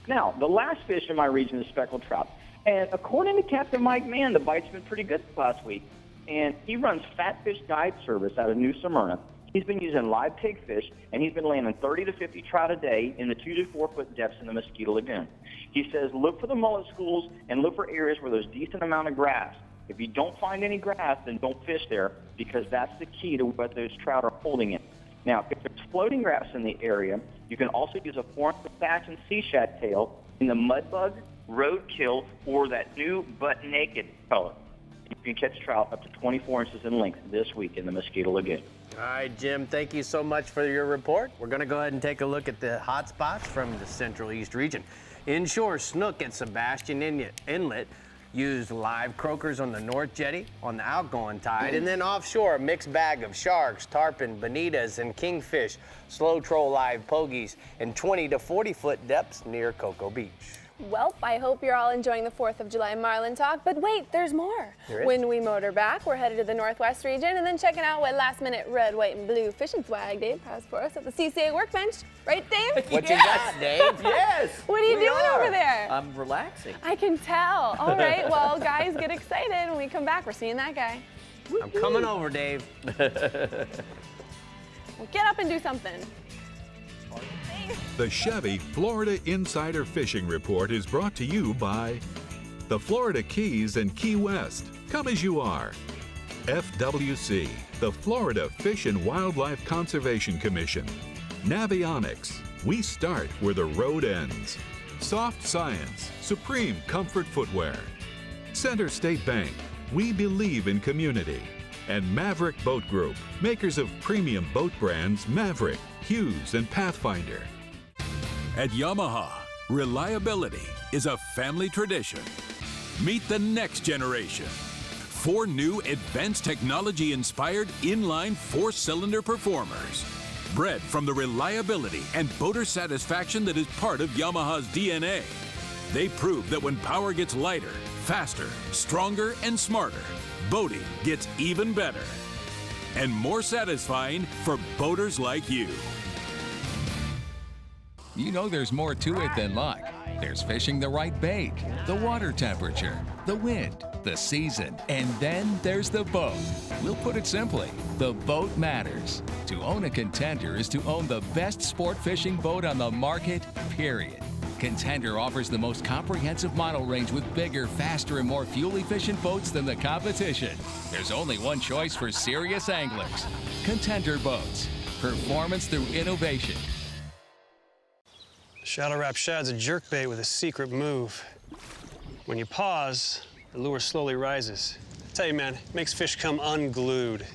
Now, the last fish in my region is speckled trout. And according to Captain Mike Mann, the bite's been pretty good last week. And he runs Fatfish Guide Service out of New Smyrna. He's been using live pigfish, and he's been landing 30 to 50 trout a day in the 2 to 4 foot depths in the Mosquito Lagoon. He says look for the mullet schools and look for areas where there's decent amount of grass. If you don't find any grass, then don't fish there, because that's the key to what those trout are holding in. Now, if there's floating grass in the area, you can also use a 4-inch thatch and sea shad tail in the mud bug, roadkill, or that new butt naked color. You can catch trout up to 24 inches in length this week in the Mosquito Lagoon. All right, Jim, thank you so much for your report. We're going to go ahead and take a look at the hot spots from the Central East region. Inshore snook at Sebastian Inlet used live croakers on the North Jetty on the outgoing tide, and then offshore a mixed bag of sharks, tarpon, bonitas, and kingfish, slow troll live pogies, and 20 to 40 foot depths near Cocoa Beach. Well, I hope you're all enjoying the 4th of July Marlin talk, but wait, there's more. There is? When we motor back, we're headed to the Northwest region and then checking out what last-minute red, white, and blue fishing swag Dave has for us at the CCA workbench. Right, Dave? What you got, Dave? Yes. What are you doing over there? I'm relaxing. I can tell. All right, well, guys, get excited. When we come back, we're seeing that guy. I'm coming over, Dave. Well, get up and do something. The Chevy Florida Insider Fishing Report is brought to you by the Florida Keys and Key West. Come as you are. FWC, the Florida Fish and Wildlife Conservation Commission. Navionics, we start where the road ends. Soft Science, supreme comfort footwear. Center State Bank, we believe in community. And Maverick Boat Group, makers of premium boat brands Maverick, Hughes, and Pathfinder. At Yamaha, reliability is a family tradition. Meet the next generation. 4 new advanced technology-inspired inline 4-cylinder performers. Bred from the reliability and boater satisfaction that is part of Yamaha's DNA. They prove that when power gets lighter, faster, stronger, and smarter, boating gets even better. And more satisfying for boaters like you. You know there's more to it than luck. There's fishing the right bait, the water temperature, the wind, the season, and then there's the boat. We'll put it simply, the boat matters. To own a Contender is to own the best sport fishing boat on the market, period. Contender offers the most comprehensive model range with bigger, faster, and more fuel-efficient boats than the competition. There's only one choice for serious anglers. Contender Boats. Performance through innovation. Shallow Wrap Shad's a jerkbait with a secret move. When you pause, the lure slowly rises. I tell you, man, it makes fish come unglued.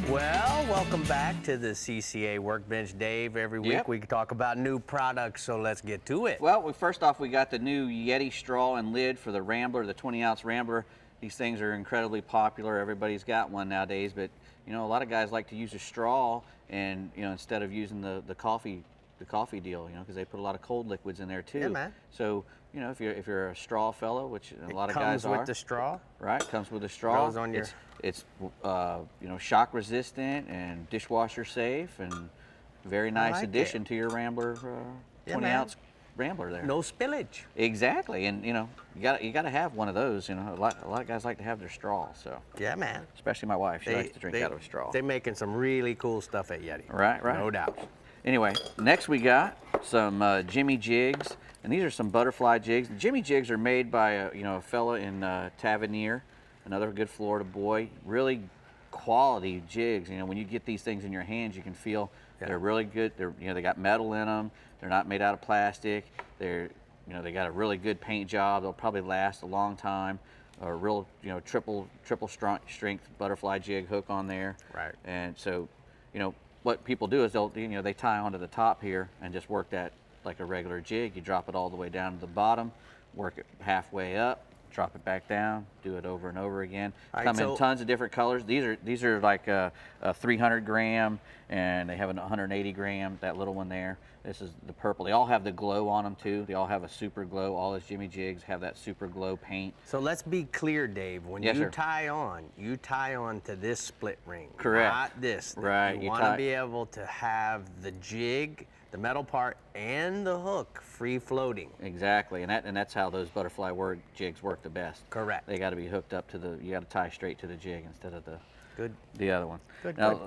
Well, welcome back to the CCA Workbench, Dave. Every week we talk about new products, so let's get to it. Well, first off, we got the new Yeti straw and lid for the Rambler, the 20-ounce Rambler. These things are incredibly popular. Everybody's got one nowadays, but you know, a lot of guys like to use a straw, and you know, instead of using the coffee deal, you know, because they put a lot of cold liquids in there too. Yeah, man. So you know, if you're a straw fellow, which a lot of guys are, comes with the straw. right? Comes with a straw. Goes on your. It's you know, shock resistant and dishwasher safe, and very nice like addition to your Rambler 20-ounce Rambler there. No spillage. Exactly, and you know, you got to have one of those. You know, a lot of guys like to have their straw. So yeah, man. Especially my wife, she likes to drink out of a straw. They're making some really cool stuff at Yeti. Right. No doubt. Anyway, next we got some Jimmy jigs, and these are some butterfly jigs. The Jimmy jigs are made by a fella in Tavernier, another good Florida boy. Really quality jigs. You know, when you get these things in your hands, you can feel they're really good. They got metal in them. They're not made out of plastic. They got a really good paint job. They'll probably last a long time. A real, triple strength butterfly jig hook on there. Right. And so, what people do is they tie onto the top here and just work that like a regular jig. You drop it all the way down to the bottom, work it halfway up, drop it back down, do it over and over again. All right, Come so- in tons of different colors. These are like a 300 gram, and they have a 180 gram, that little one there. This is the purple. They all have the glow on them too. They all have a super glow. All those Jimmy Jigs have that super glow paint. So let's be clear, Dave. When Yes, you sir. tie on to this split ring. Correct. Not this. Right, You you want to tie- be able to have the jig, the metal part, and the hook free floating. Exactly, and that's how those butterfly jigs work the best. Correct. They got to be hooked up to the. You got to tie straight to the jig instead of the other one. Good, Now,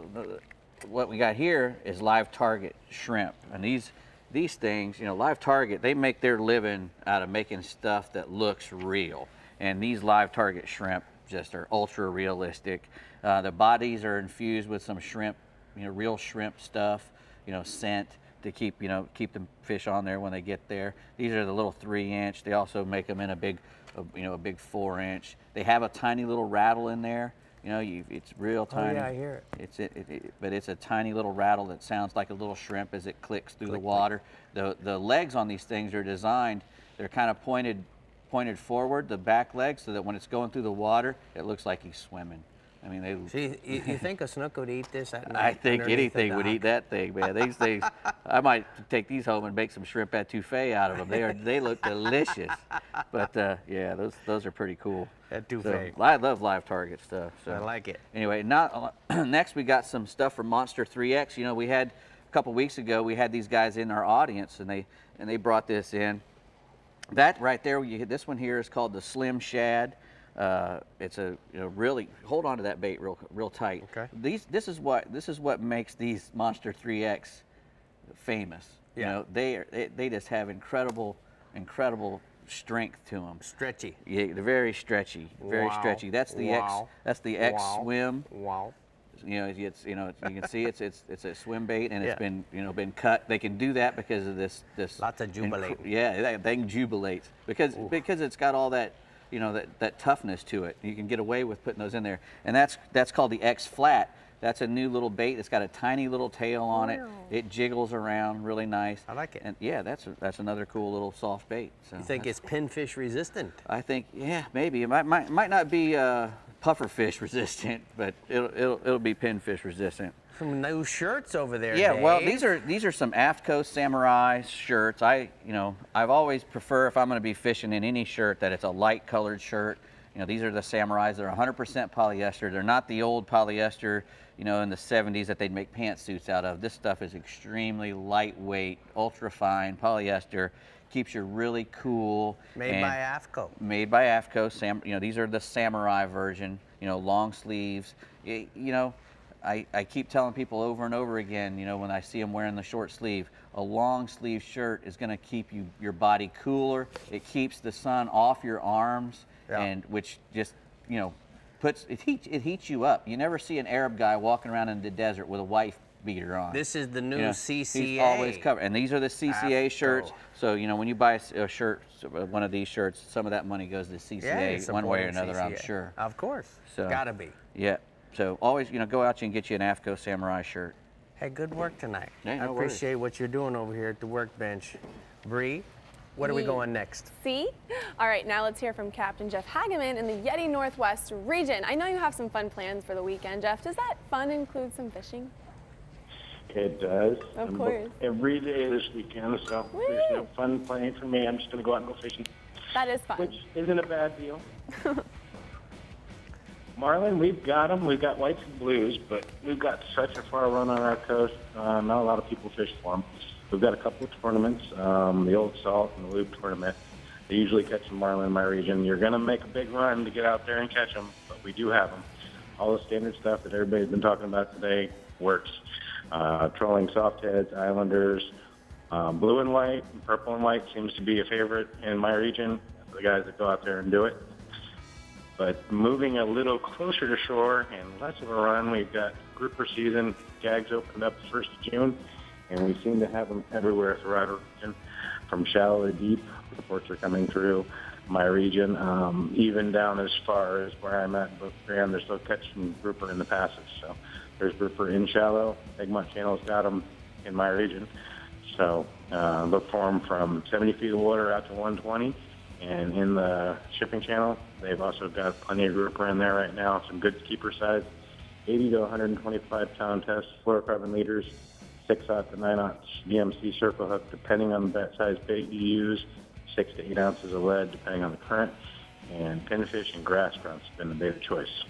what we got here is live target shrimp, and these things, you know, live target, they make their living out of making stuff that looks real, and these live target shrimp just are ultra realistic. The bodies are infused with some shrimp, you know, real shrimp stuff, you know, scent to keep the fish on there when they get there. These are the little 3-inch. They also make them in a big 4-inch. They have a tiny little rattle in there. You know, it's real tiny. Oh yeah, I hear it. But it's a tiny little rattle that sounds like a little shrimp as it clicks through the water. The legs on these things are designed, they're kind of pointed forward, the back legs, so that when it's going through the water, it looks like he's swimming. I mean, they. See, you think a snook would eat this at night? I think underneath the anything would dock? eat that thing, man. These things, I might take these home and make some shrimp etouffee out of them. They look delicious. But yeah, those are pretty cool. Etouffee. So, I love live target stuff. So. I like it. Anyway, now next we got some stuff from Monster 3X. You know, we had a couple weeks ago, we had these guys in our audience, and they brought this in. That right there, this one here is called the Slim Shad. It's a really, hold on to that bait real tight. Okay. This is what makes these Monster 3X famous. Yeah. You know, they just have incredible strength to them. Stretchy. Yeah, they're very stretchy, very Wow. stretchy. That's the Wow. X Wow. Swim. Wow. You know, you can see it's a swim bait, and Yeah. it's been cut. They can do that because of this. Lots of jubilate. Yeah, they can jubilate because it's got all that, that toughness to it. You can get away with putting those in there, and that's called the X Flat. That's a new little bait. It's got a tiny little tail on it. It jiggles around really nice. I like it. And yeah, that's another cool little soft bait. So You think it's pinfish resistant? I think, yeah, maybe it might not be pufferfish resistant, but it'll be pinfish resistant. Some new shirts over there. Yeah, Dave. well, these are some Aftco Samurai shirts. I've always prefer, if I'm going to be fishing in any shirt, that it's a light colored shirt. You know, these are the Samurais. They're 100% polyester. They're not the old polyester, in the 70s that they'd make pantsuits out of. This stuff is extremely lightweight, ultra fine polyester. Keeps you really cool. Made by Aftco. Made by Aftco. These are the Samurai version. Long sleeves. I keep telling people over and over again, when I see them wearing the short sleeve, a long sleeve shirt is going to keep your body cooler. It keeps the sun off your arms, and which just, it heats you up. You never see an Arab guy walking around in the desert with a wife beater on. This is the new CCA. He's always covered, and these are the CCA Aftco. shirts. So when you buy a shirt, one of these shirts, some of that money goes to CCA one way or another, I'm CCA. sure. Of course. So Gotta be. Yeah. So always, go out and get you an Aftco Samurai shirt. Hey, good work tonight. Yeah, I no worries. appreciate what you're doing over here at the workbench. Bree, what are we going next? See? All right, now let's hear from Captain Jeff Hageman in the Yeti Northwest region. I know you have some fun plans for the weekend, Jeff. Does that fun include some fishing? It does. Of course. Every day this weekend, so there's no fun playing for me. I'm just going to go out and go fishing. That is fun. Which isn't a bad deal. Marlin, we've got them. We've got whites and blues, but we've got such a far run on our coast. Not a lot of people fish for them. We've got a couple of tournaments, the Old Salt and the Loop tournament. They usually catch them marlin in my region. You're going to make a big run to get out there and catch them, but we do have them. All the standard stuff that everybody's been talking about today works. Trolling softheads, islanders, blue and white, and purple and white seems to be a favorite in my region, the guys that go out there and do it. But moving a little closer to shore and less of a run, we've got grouper season. Gags opened up the 1st of June, and we seem to have them everywhere throughout our region, from shallow to deep. Reports are coming through my region, even down as far as where I'm at in Book Grand. They're still catching grouper in the passes. So there's grouper in shallow. Egmont Channel's got them in my region. So look for them from 70 feet of water out to 120. And in the shipping channel, they've also got plenty of grouper in there right now, some good keeper size, 80 to 125 pound test, fluorocarbon leaders, 6/0 to 9/0 DMC circle hook, depending on the size bait you use, 6 to 8 ounces of lead, depending on the current, and pinfish and grass grunts have been the bait of choice.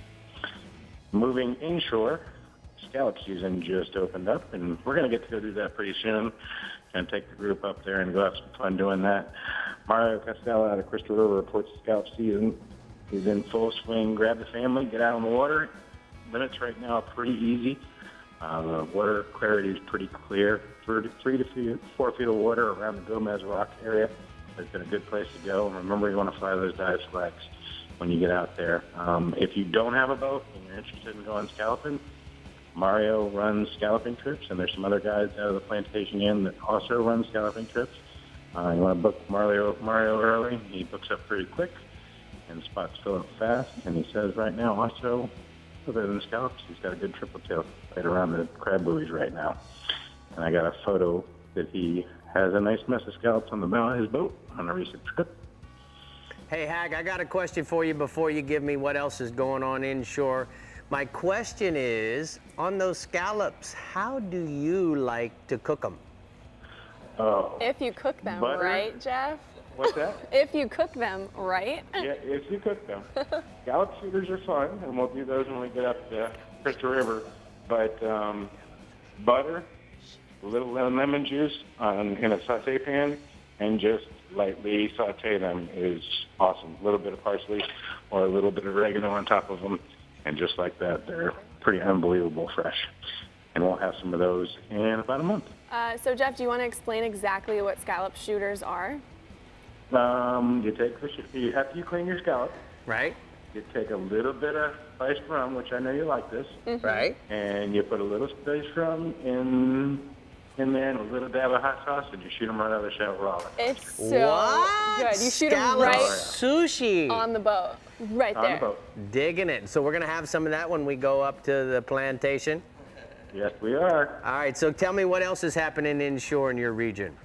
Moving inshore, scallop season just opened up, and we're going to get to go do that pretty soon. Going to take the group up there and go have some fun doing that. Mario Costello out of Crystal River reports scallop season is in full swing. Grab the family, get out on the water. Limits right now are pretty easy. The water clarity is pretty clear. 3 to 4 feet of water around the Gomez Rock area has been a good place to go. And remember, you want to fly those dive flags when you get out there. If you don't have a boat and you're interested in going scalloping, Mario runs scalloping trips, and there's some other guys out of the Plantation Inn that also run scalloping trips. You want to book Mario early. He books up pretty quick, and spots fill up fast. And he says right now also, other than scallops, he's got a good triple tail right around the crab buoys right now. And I got a photo that he has a nice mess of scallops on the bow of his boat on a recent trip. Hey, Hag, I got a question for you before you give me what else is going on inshore. My question is, on those scallops, how do you like to cook them? Oh. If you cook them, Butter? right, Jeff? What's that? If you cook them, right? Yeah, if you cook them. Scallop shooters are fun, and we'll do those when we get up to Crystal River. But butter, a little lemon juice in a saute pan, and just lightly saute them is awesome. A little bit of parsley or a little bit of oregano on top of them, and just like that, they're pretty unbelievable fresh. And we'll have some of those in about a month. So, Jeff, do you want to explain exactly what scallop shooters are? You take after you clean your scallop, right? You take a little bit of spiced rum, which I know you like this, right? And you put a little spiced rum in there and a little dab of hot sauce, and you shoot them right out of the shower raw. It's so good. You shoot them right sushi on the boat, right On there. the boat. Digging it. So we're gonna have some of that when we go up to the plantation. Yes, we are. All right. So tell me what else is happening inshore in your region.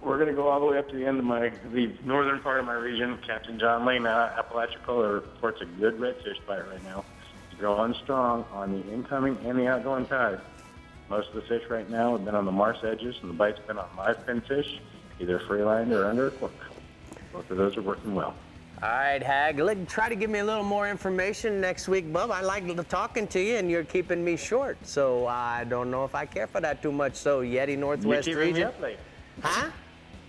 We're going to go all the way up to the end of the northern part of my region. Captain John Lane out of Apalachicola reports a good redfish bite right now. It's growing strong on the incoming and the outgoing tide. Most of the fish right now have been on the marsh edges, and the bite's been on live pinfish, either free-lined or under a cork. Both of those are working well. All right, Hag, try to give me a little more information next week, Bub. I like talking to you, and you're keeping me short, so I don't know if I care for that too much. So, Yeti Northwest You're keeping region. me up late. Huh?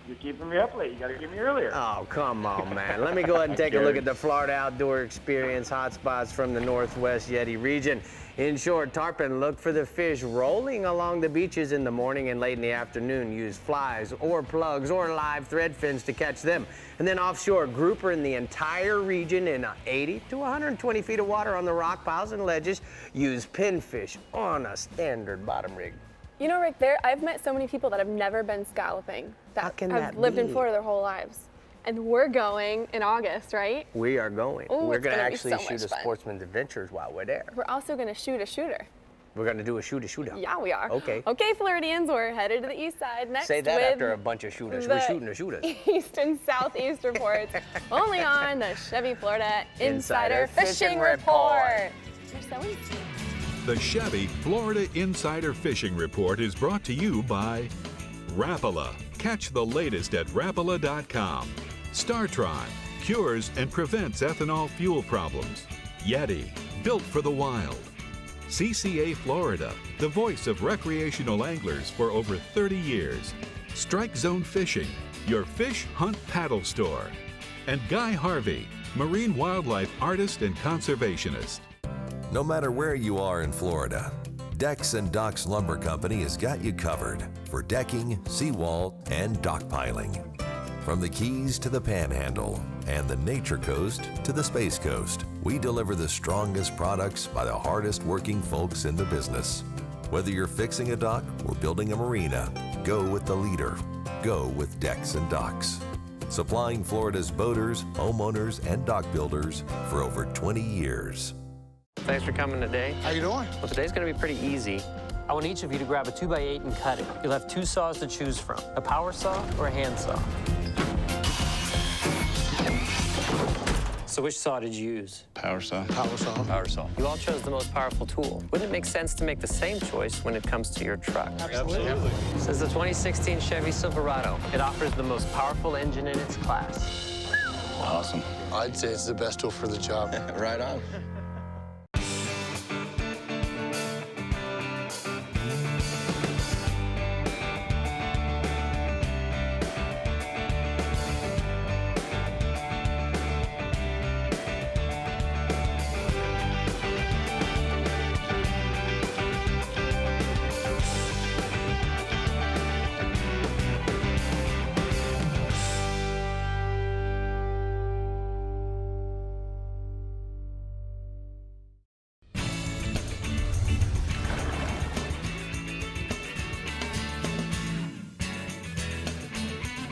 You're keeping me up late. You got to give me earlier. Oh, come on, man. Let me go ahead and take a look at the Florida Outdoor Experience hotspots from the Northwest Yeti region. Inshore tarpon, look for the fish rolling along the beaches in the morning and late in the afternoon. Use flies or plugs or live thread fins to catch them. And then offshore, grouper in the entire region in 80 to 120 feet of water on the rock piles and ledges. Use pinfish on a standard bottom rig. You know, Rick, I've met so many people that have never been scalloping, that can have that lived in be? Florida their whole lives. And we're going in August, right? We are going. Ooh, We're it's going to gonna be actually so shoot much a fun. Sportsman's Adventures while we're there. We're also going to shoot a shooter. We're going to do a shooter. Yeah, we are. Okay. Okay, Floridians, we're headed to the east side next Say that with after a bunch of shooters. the We're shooting a shooter. East and Southeast reports, only on the Chevy Florida Insider Fishing Report. You're so insane. The Chevy Florida Insider Fishing Report is brought to you by Rapala. Catch the latest at Rapala.com. StarTron cures and prevents ethanol fuel problems. Yeti, built for the wild. CCA Florida, the voice of recreational anglers for over 30 years. Strike Zone Fishing, your fish hunt paddle store. And Guy Harvey, marine wildlife artist and conservationist. No matter where you are in Florida, Decks and Docks Lumber Company has got you covered for decking, seawall, and dock piling. From the Keys to the Panhandle and the Nature Coast to the Space Coast, we deliver the strongest products by the hardest working folks in the business. Whether you're fixing a dock or building a marina, go with the leader. Go with Decks and Docks. Supplying Florida's boaters, homeowners, and dock builders for over 20 years. Thanks for coming today. How you doing? Well, today's gonna be pretty easy. I want each of you to grab a 2x8 and cut it. You'll have 2 saws to choose from, a power saw or a hand saw. So which saw did you use? Power saw. Power saw. Power saw. You all chose the most powerful tool. Wouldn't it make sense to make the same choice when it comes to your truck? Absolutely. This is the 2016 Chevy Silverado. It offers the most powerful engine in its class. Awesome. I'd say it's the best tool for the job. Right on.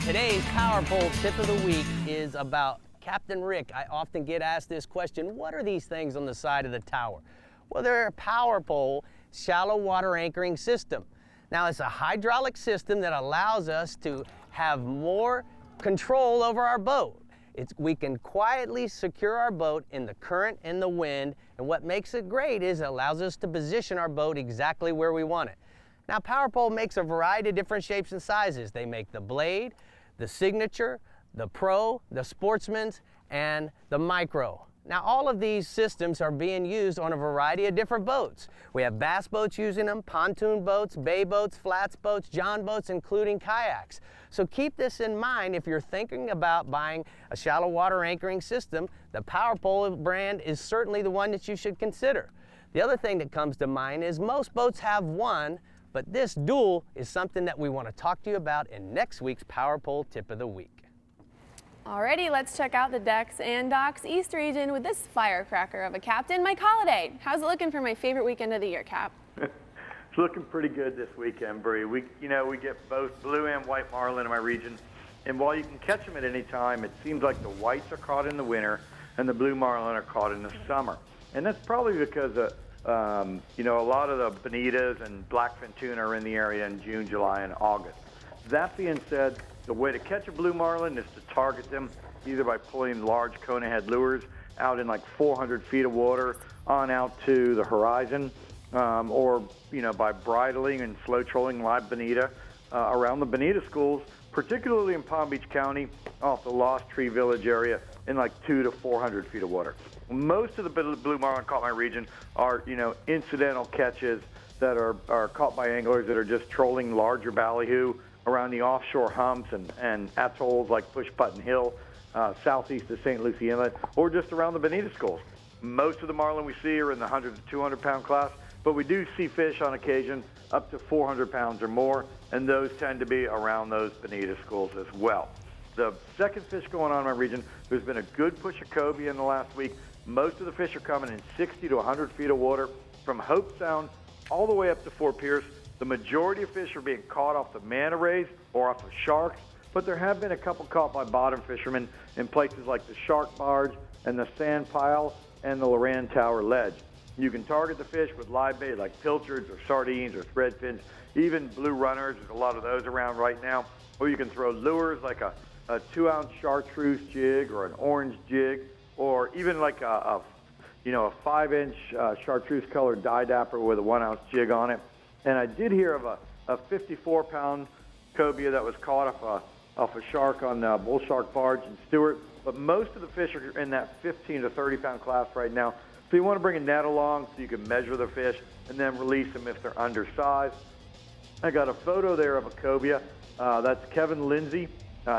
Today's Power Pole tip of the week is about Captain Rick. I often get asked this question, what are these things on the side of the tower? Well, they're a Power Pole shallow water anchoring system. Now, it's a hydraulic system that allows us to have more control over our boat. We can quietly secure our boat in the current and the wind, and what makes it great is it allows us to position our boat exactly where we want it. Now, Power Pole makes a variety of different shapes and sizes. They make the Blade, the Signature, the Pro, the Sportsman's, and the Micro. Now, all of these systems are being used on a variety of different boats. We have bass boats using them, pontoon boats, bay boats, flats boats, john boats, including kayaks. So keep this in mind if you're thinking about buying a shallow water anchoring system. The Power Pole brand is certainly the one that you should consider. The other thing that comes to mind is most boats have one, but this dual is something that we want to talk to you about in next week's Power Pole Tip of the Week. Alrighty, let's check out the decks and docks East region with this firecracker of a captain, Mike Holliday. How's it looking for my favorite weekend of the year, Cap? It's looking pretty good this weekend, Bree. We get both blue and white marlin in my region, and while you can catch them at any time, it seems like the whites are caught in the winter and the blue marlin are caught in the summer. And that's probably because a lot of the bonitas and blackfin tuna are in the area in June, July, and August. That being said, the way to catch a blue marlin is to target them either by pulling large cone head lures out in like 400 feet of water on out to the horizon, or by bridling and slow trolling live bonita around the bonita schools, particularly in Palm Beach County off the Lost Tree Village area in like 200 to 400 feet of water. Most of the blue marlin caught in my region are, incidental catches that are caught by anglers that are just trolling larger ballyhoo around the offshore humps and atolls like Push Button Hill, southeast of St. Lucie Inlet, or just around the bonita schools. Most of the marlin we see are in the 100 to 200 pound class, but we do see fish on occasion up to 400 pounds or more, and those tend to be around those bonita schools as well. The second fish going on in my region, there's been a good push of cobia in the last week. Most of the fish are coming in 60 to 100 feet of water from Hope Sound all the way up to Fort Pierce. The majority of fish are being caught off the manta rays or off of sharks, but there have been a couple caught by bottom fishermen in places like the Shark Barge and the Sand Pile and the Loran Tower Ledge. You can target the fish with live bait like pilchards or sardines or threadfins, even blue runners. There's a lot of those around right now. Or you can throw lures like a 2-ounce chartreuse jig or an orange jig, or even like a 5-inch chartreuse colored dye dapper with a 1-ounce jig on it. And I did hear of a 54-pound cobia that was caught off a shark on Bull Shark Barge in Stewart. But most of the fish are in that 15 to 30-pound class right now. So you want to bring a net along so you can measure the fish and then release them if they're undersized. I got a photo there of a cobia. That's Kevin Lindsay.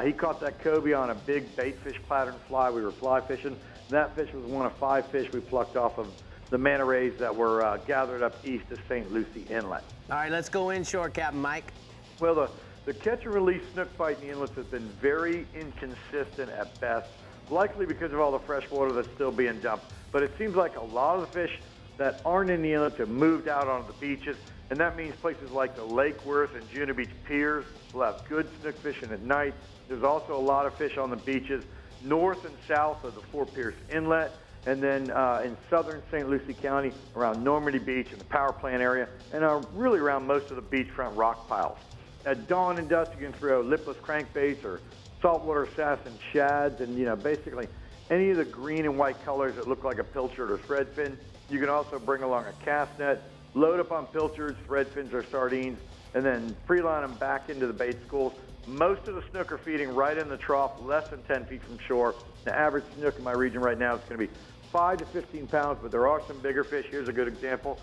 He caught that cobia on a big baitfish pattern fly. We were fly fishing. That fish was one of 5 fish we plucked off of the manta rays that were gathered up east of St. Lucie Inlet. All right, let's go inshore, Captain Mike. Well, the catch and release snook bite in the inlets has been very inconsistent at best, likely because of all the fresh water that's still being dumped. But it seems like a lot of the fish that aren't in the inlets have moved out onto the beaches, and that means places like the Lake Worth and Juno Beach piers will have good snook fishing at night. There's also a lot of fish on the beaches north and south of the Fort Pierce Inlet, and then in southern St. Lucie County around Normandy Beach and the power plant area, and really around most of the beachfront rock piles. At dawn and dusk, you can throw lipless crankbaits or saltwater sass and shads, and basically any of the green and white colors that look like a pilchard or thread fin. You can also bring along a cast net, load up on pilchards, thread fins, or sardines, and then free-line them back into the bait schools. Most of the snook are feeding right in the trough, less than 10 feet from shore. The average snook in my region right now is going to be 5 to 15 pounds, but there are some bigger fish. Here's a good example.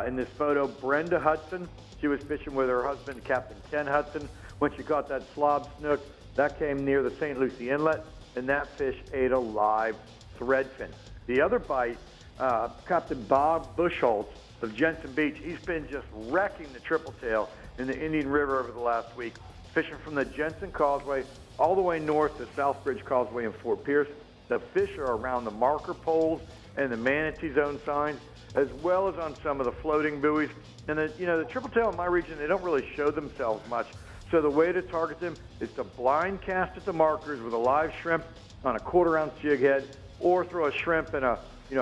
In this photo, Brenda Hudson, she was fishing with her husband, Captain Ken Hudson, when she caught that slob snook. That came near the St. Lucie Inlet, and that fish ate a live threadfin. The other bite, Captain Bob Bushholtz of Jensen Beach, he's been just wrecking the triple tail in the Indian River over the last week, fishing from the Jensen Causeway all the way north to Southbridge Causeway in Fort Pierce. The fish are around the marker poles and the manatee zone signs, as well as on some of the floating buoys. And the triple tail in my region, they don't really show themselves much. So the way to target them is to blind cast at the markers with a live shrimp on a quarter-ounce jig head, or throw a shrimp in a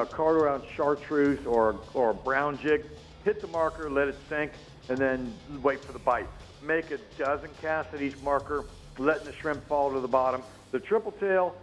quarter-ounce chartreuse or a brown jig. Hit the marker, let it sink, and then wait for the bite. Make a dozen casts at each marker, letting the shrimp fall to the bottom. The triple tail,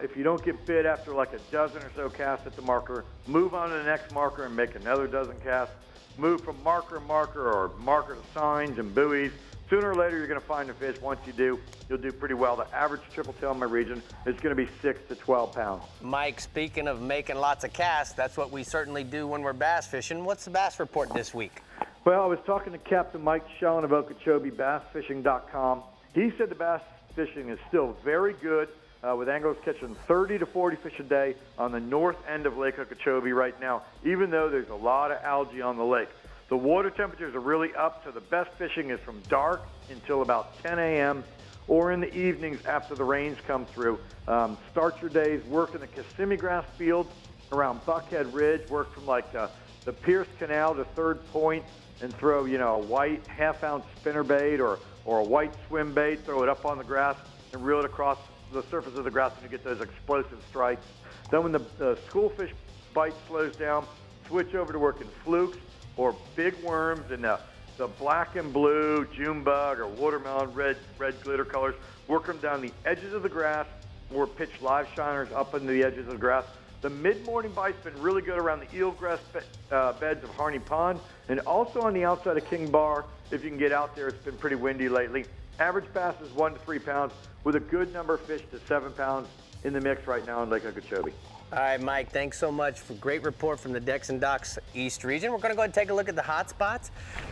if you don't get bit after like a dozen or so casts at the marker, move on to the next marker and make another dozen casts. Move from marker to marker or marker to signs and buoys. Sooner or later, you're going to find a fish. Once you do, you'll do pretty well. The average triple tail in my region is going to be 6 to 12 pounds. Mike, speaking of making lots of casts, that's what we certainly do when we're bass fishing. What's the bass report this week? Well, I was talking to Captain Mike Shellen of Okeechobee, bassfishing.com. He said the bass fishing is still very good, with anglers catching 30 to 40 fish a day on the north end of Lake Okeechobee right now, even though there's a lot of algae on the lake. The water temperatures are really up, so the best fishing is from dark until about 10 a.m. or in the evenings after the rains come through. Start your days, work in the Kissimmee grass fields around Buckhead Ridge, work from like the Pierce Canal to Third Point, and throw, a white half-ounce spinnerbait or a white swim bait, throw it up on the grass and reel it across the surface of the grass, and you get those explosive strikes. Then when the schoolfish bite slows down, switch over to working flukes or big worms in the black and blue June bug or watermelon red glitter colors. Work them down the edges of the grass or pitch live shiners up into the edges of the grass. The mid-morning bite's been really good around the eelgrass beds of Harney Pond, and also on the outside of King Bar. If you can get out there, it's been pretty windy lately. Average bass is 1 to 3 pounds, with a good number of fish to 7 pounds in the mix right now in Lake Okeechobee. All right, Mike, thanks so much for a great report from the Decks and Docks East region. We're going to go ahead and take a look at the hot spots.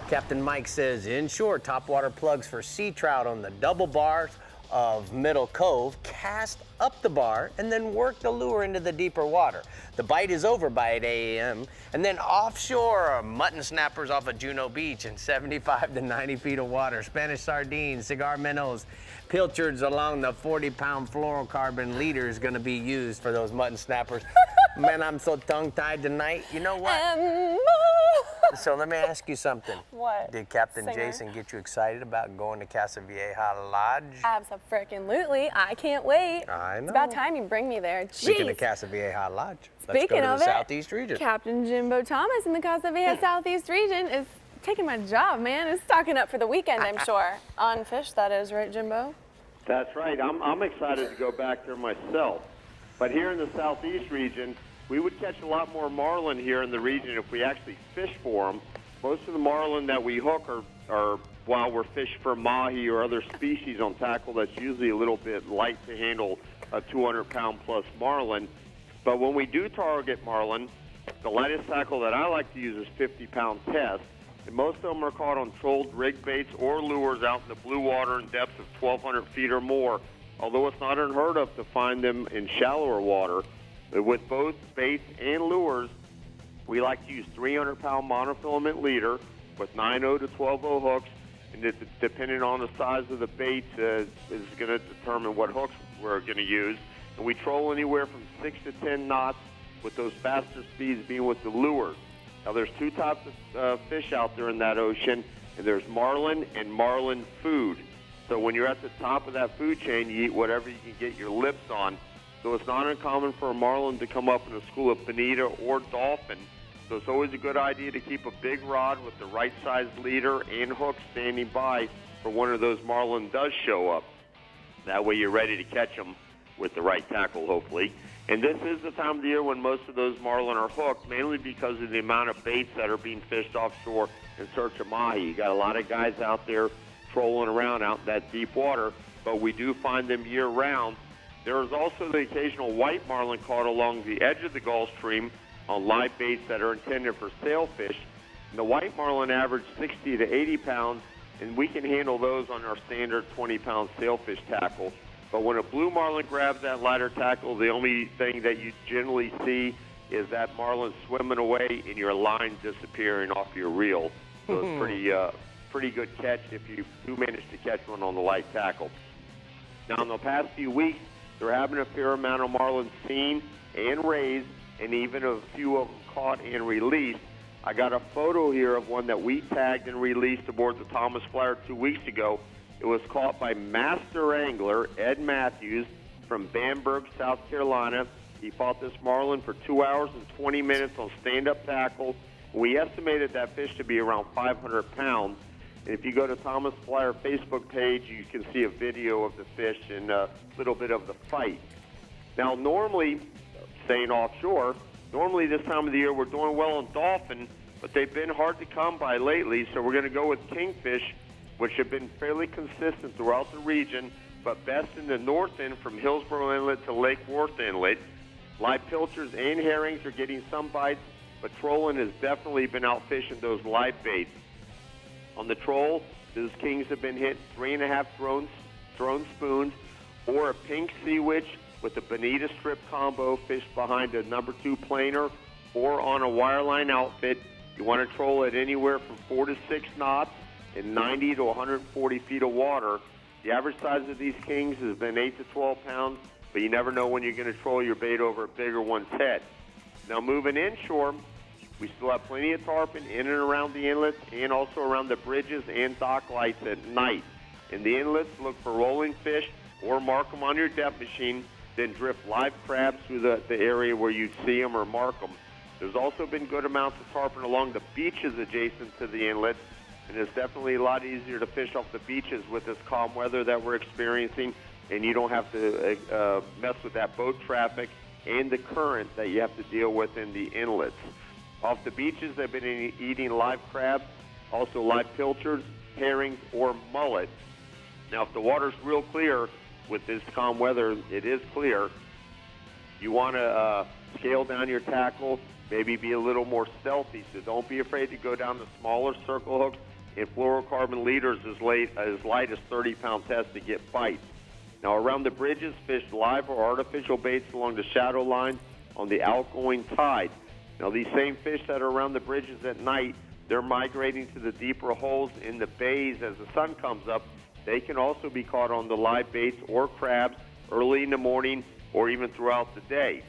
Captain Mike says inshore topwater plugs for sea trout on the double bars of Middle Cove, cast up the bar, and then work the lure into the deeper water. The bite is over by 8 a.m., and then offshore are mutton snappers off of Juneau Beach in 75 to 90 feet of water, Spanish sardines, cigar minnows, pilchards along the 40-pound fluorocarbon leader is going to be used for those mutton snappers. Man, I'm so tongue-tied tonight. You know what? So let me ask you something. What? Did Captain Singer? Jason get you excited about going to Casa Vieja Lodge? Abso-frickin-lutely. I can't wait. I know. It's about time you bring me there. Speaking Jeez. of Casa Vieja Lodge, let's Speaking go to of the it, Southeast region. Captain Jimbo Thomas in the Casa Vieja Southeast region is taking my job, man. It's stocking up for the weekend, I'm sure. On fish, that is, right, Jimbo? That's right. I'm excited to go back there myself. But here in the Southeast region, we would catch a lot more marlin here in the region if we actually fish for them. Most of the marlin that we hook are while we're fishing for mahi or other species on tackle that's usually a little bit light to handle a 200-pound plus marlin. But when we do target marlin, the lightest tackle that I like to use is 50-pound test. And most of them are caught on trolled rig baits or lures out in the blue water in depths of 1,200 feet or more, although it's not unheard of to find them in shallower water. With both baits and lures, we like to use 300-pound monofilament leader with 9.0 to 12.0 hooks, and depending on the size of the bait is going to determine what hooks we're going to use. And we troll anywhere from 6 to 10 knots, with those faster speeds being with the lures. Now, there's two types of fish out there in that ocean, and there's marlin and marlin food. So when you're at the top of that food chain, you eat whatever you can get your lips on. So it's not uncommon for a marlin to come up in a school of bonita or dolphin. So it's always a good idea to keep a big rod with the right size leader and hook standing by for one of those marlin does show up. That way you're ready to catch them with the right tackle, hopefully. And this is the time of the year when most of those marlin are hooked, mainly because of the amount of baits that are being fished offshore in search of mahi. You got a lot of guys out there trolling around out in that deep water, but we do find them year-round. There is also the occasional white marlin caught along the edge of the Gulf Stream on live baits that are intended for sailfish. And the white marlin average 60 to 80 pounds, and we can handle those on our standard 20-pound sailfish tackle. But when a blue marlin grabs that lighter tackle, the only thing that you generally see is that marlin swimming away and your line disappearing off your reel. So it's pretty good catch if you do manage to catch one on the light tackle. Now, in the past few weeks, they're having a fair amount of marlin seen and raised, and even a few of them caught and released. I got a photo here of one that we tagged and released aboard the Thomas Flyer 2 weeks ago. It was caught by master angler Ed Matthews from Bamberg, South Carolina. He fought this marlin for 2 hours and 20 minutes on stand-up tackle. We estimated that fish to be around 500 pounds. And if you go to Thomas Flyer Facebook page, you can see a video of the fish and a little bit of the fight. Now, normally, staying offshore, normally this time of the year we're doing well on dolphin, but they've been hard to come by lately, so we're going to go with kingfish, which have been fairly consistent throughout the region, but best in the north end from Hillsborough Inlet to Lake Worth Inlet. Live pilchards and herrings are getting some bites, but trolling has definitely been out fishing those live baits. On the troll, those kings have been hit 3.5 thrown spoons or a pink sea witch with a bonita strip combo fished behind a number 2 planer or on a wireline outfit. You want to troll at anywhere from 4 to 6 knots in 90 to 140 feet of water. The average size of these kings has been 8 to 12 pounds, but you never know when you're going to troll your bait over a bigger one's head. Now, moving inshore, we still have plenty of tarpon in and around the inlets and also around the bridges and dock lights at night. In the inlets, look for rolling fish or mark them on your depth machine, then drift live crabs through the area where you see them or mark them. There's also been good amounts of tarpon along the beaches adjacent to the inlets, and it's definitely a lot easier to fish off the beaches with this calm weather that we're experiencing, and you don't have to mess with that boat traffic and the current that you have to deal with in the inlets. Off the beaches, they've been eating live crabs, also live pilchards, herrings, or mullet. Now, if the water's real clear with this calm weather, it is clear, you want to scale down your tackle, maybe be a little more stealthy. So don't be afraid to go down to smaller circle hooks and fluorocarbon leaders as light as 30-pound tests to get bites. Now, around the bridges, fish live or artificial baits along the shadow line on the outgoing tide. Now, these same fish that are around the bridges at night, they're migrating to the deeper holes in the bays as the sun comes up. They can also be caught on the live baits or crabs early in the morning or even throughout the day.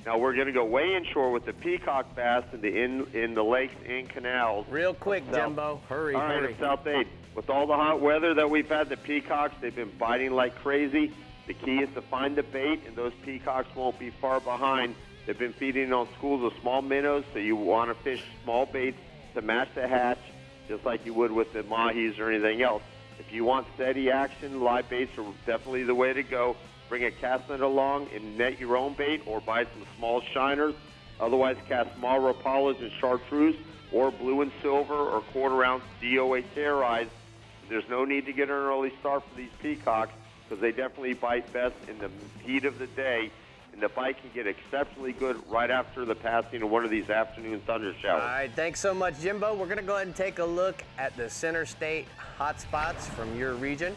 Now, we're going to go way inshore with the peacock bass in the lakes and canals. Real quick, Jimbo. Hurry, all right, hurry. South 8. With all the hot weather that we've had, the peacocks, they've been biting like crazy. The key is to find the bait, and those peacocks won't be far behind. They've been feeding on schools of small minnows, so you want to fish small baits to match the hatch, just like you would with the mahis or anything else. If you want steady action, live baits are definitely the way to go. Bring a cast net along and net your own bait or buy some small shiners. Otherwise, cast small rapalas and chartreuse or blue and silver or quarter-ounce DOA terrorized. There's no need to get an early start for these peacocks because they definitely bite best in the heat of the day, and the bite can get exceptionally good right after the passing of one of these afternoon thunder showers. All right, thanks so much, Jimbo. We're going to go ahead and take a look at the center state hotspots from your region.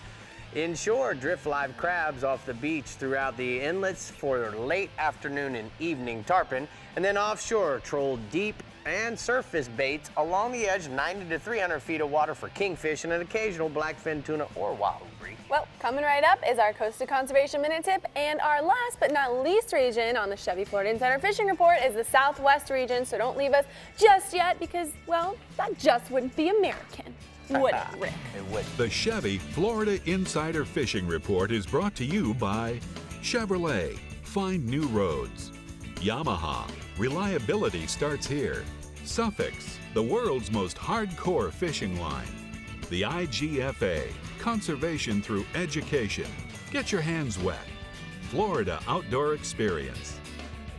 Inshore, drift live crabs off the beach throughout the inlets for late afternoon and evening tarpon. And then offshore, troll deep and surface baits along the edge, 90 to 300 feet of water for kingfish and an occasional blackfin tuna or wild breed. Well, coming right up is our Coastal Conservation Minute Tip, and our last but not least region on the Chevy Florida Insider Fishing Report is the Southwest region, so don't leave us just yet because, well, that just wouldn't be American. Would it, Rick? It would. The Chevy Florida Insider Fishing Report is brought to you by Chevrolet, find new roads. Yamaha, reliability starts here. Suffix, the world's most hardcore fishing line. The IGFA, conservation through education. Get your hands wet. Florida Outdoor Experience.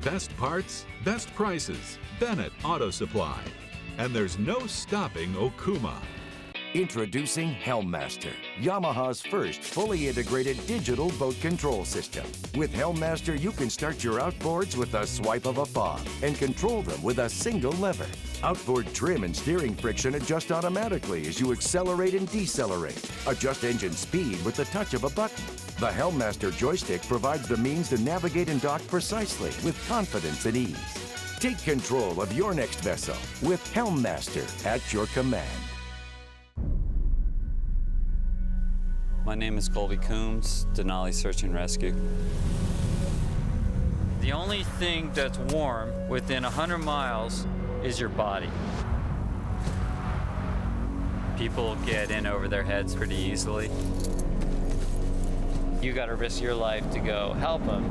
Best parts, best prices. Bennett Auto Supply. And there's no stopping Okuma. Introducing Helmmaster, Yamaha's first fully integrated digital boat control system. With Helmmaster, you can start your outboards with a swipe of a paw and control them with a single lever. Outboard trim and steering friction adjust automatically as you accelerate and decelerate. Adjust engine speed with the touch of a button. The Helmmaster joystick provides the means to navigate and dock precisely with confidence and ease. Take control of your next vessel with Helmmaster at your command. My name is Colby Coombs, Denali Search and Rescue. The only thing that's warm within 100 miles is your body. People get in over their heads pretty easily. You gotta risk your life to go help them.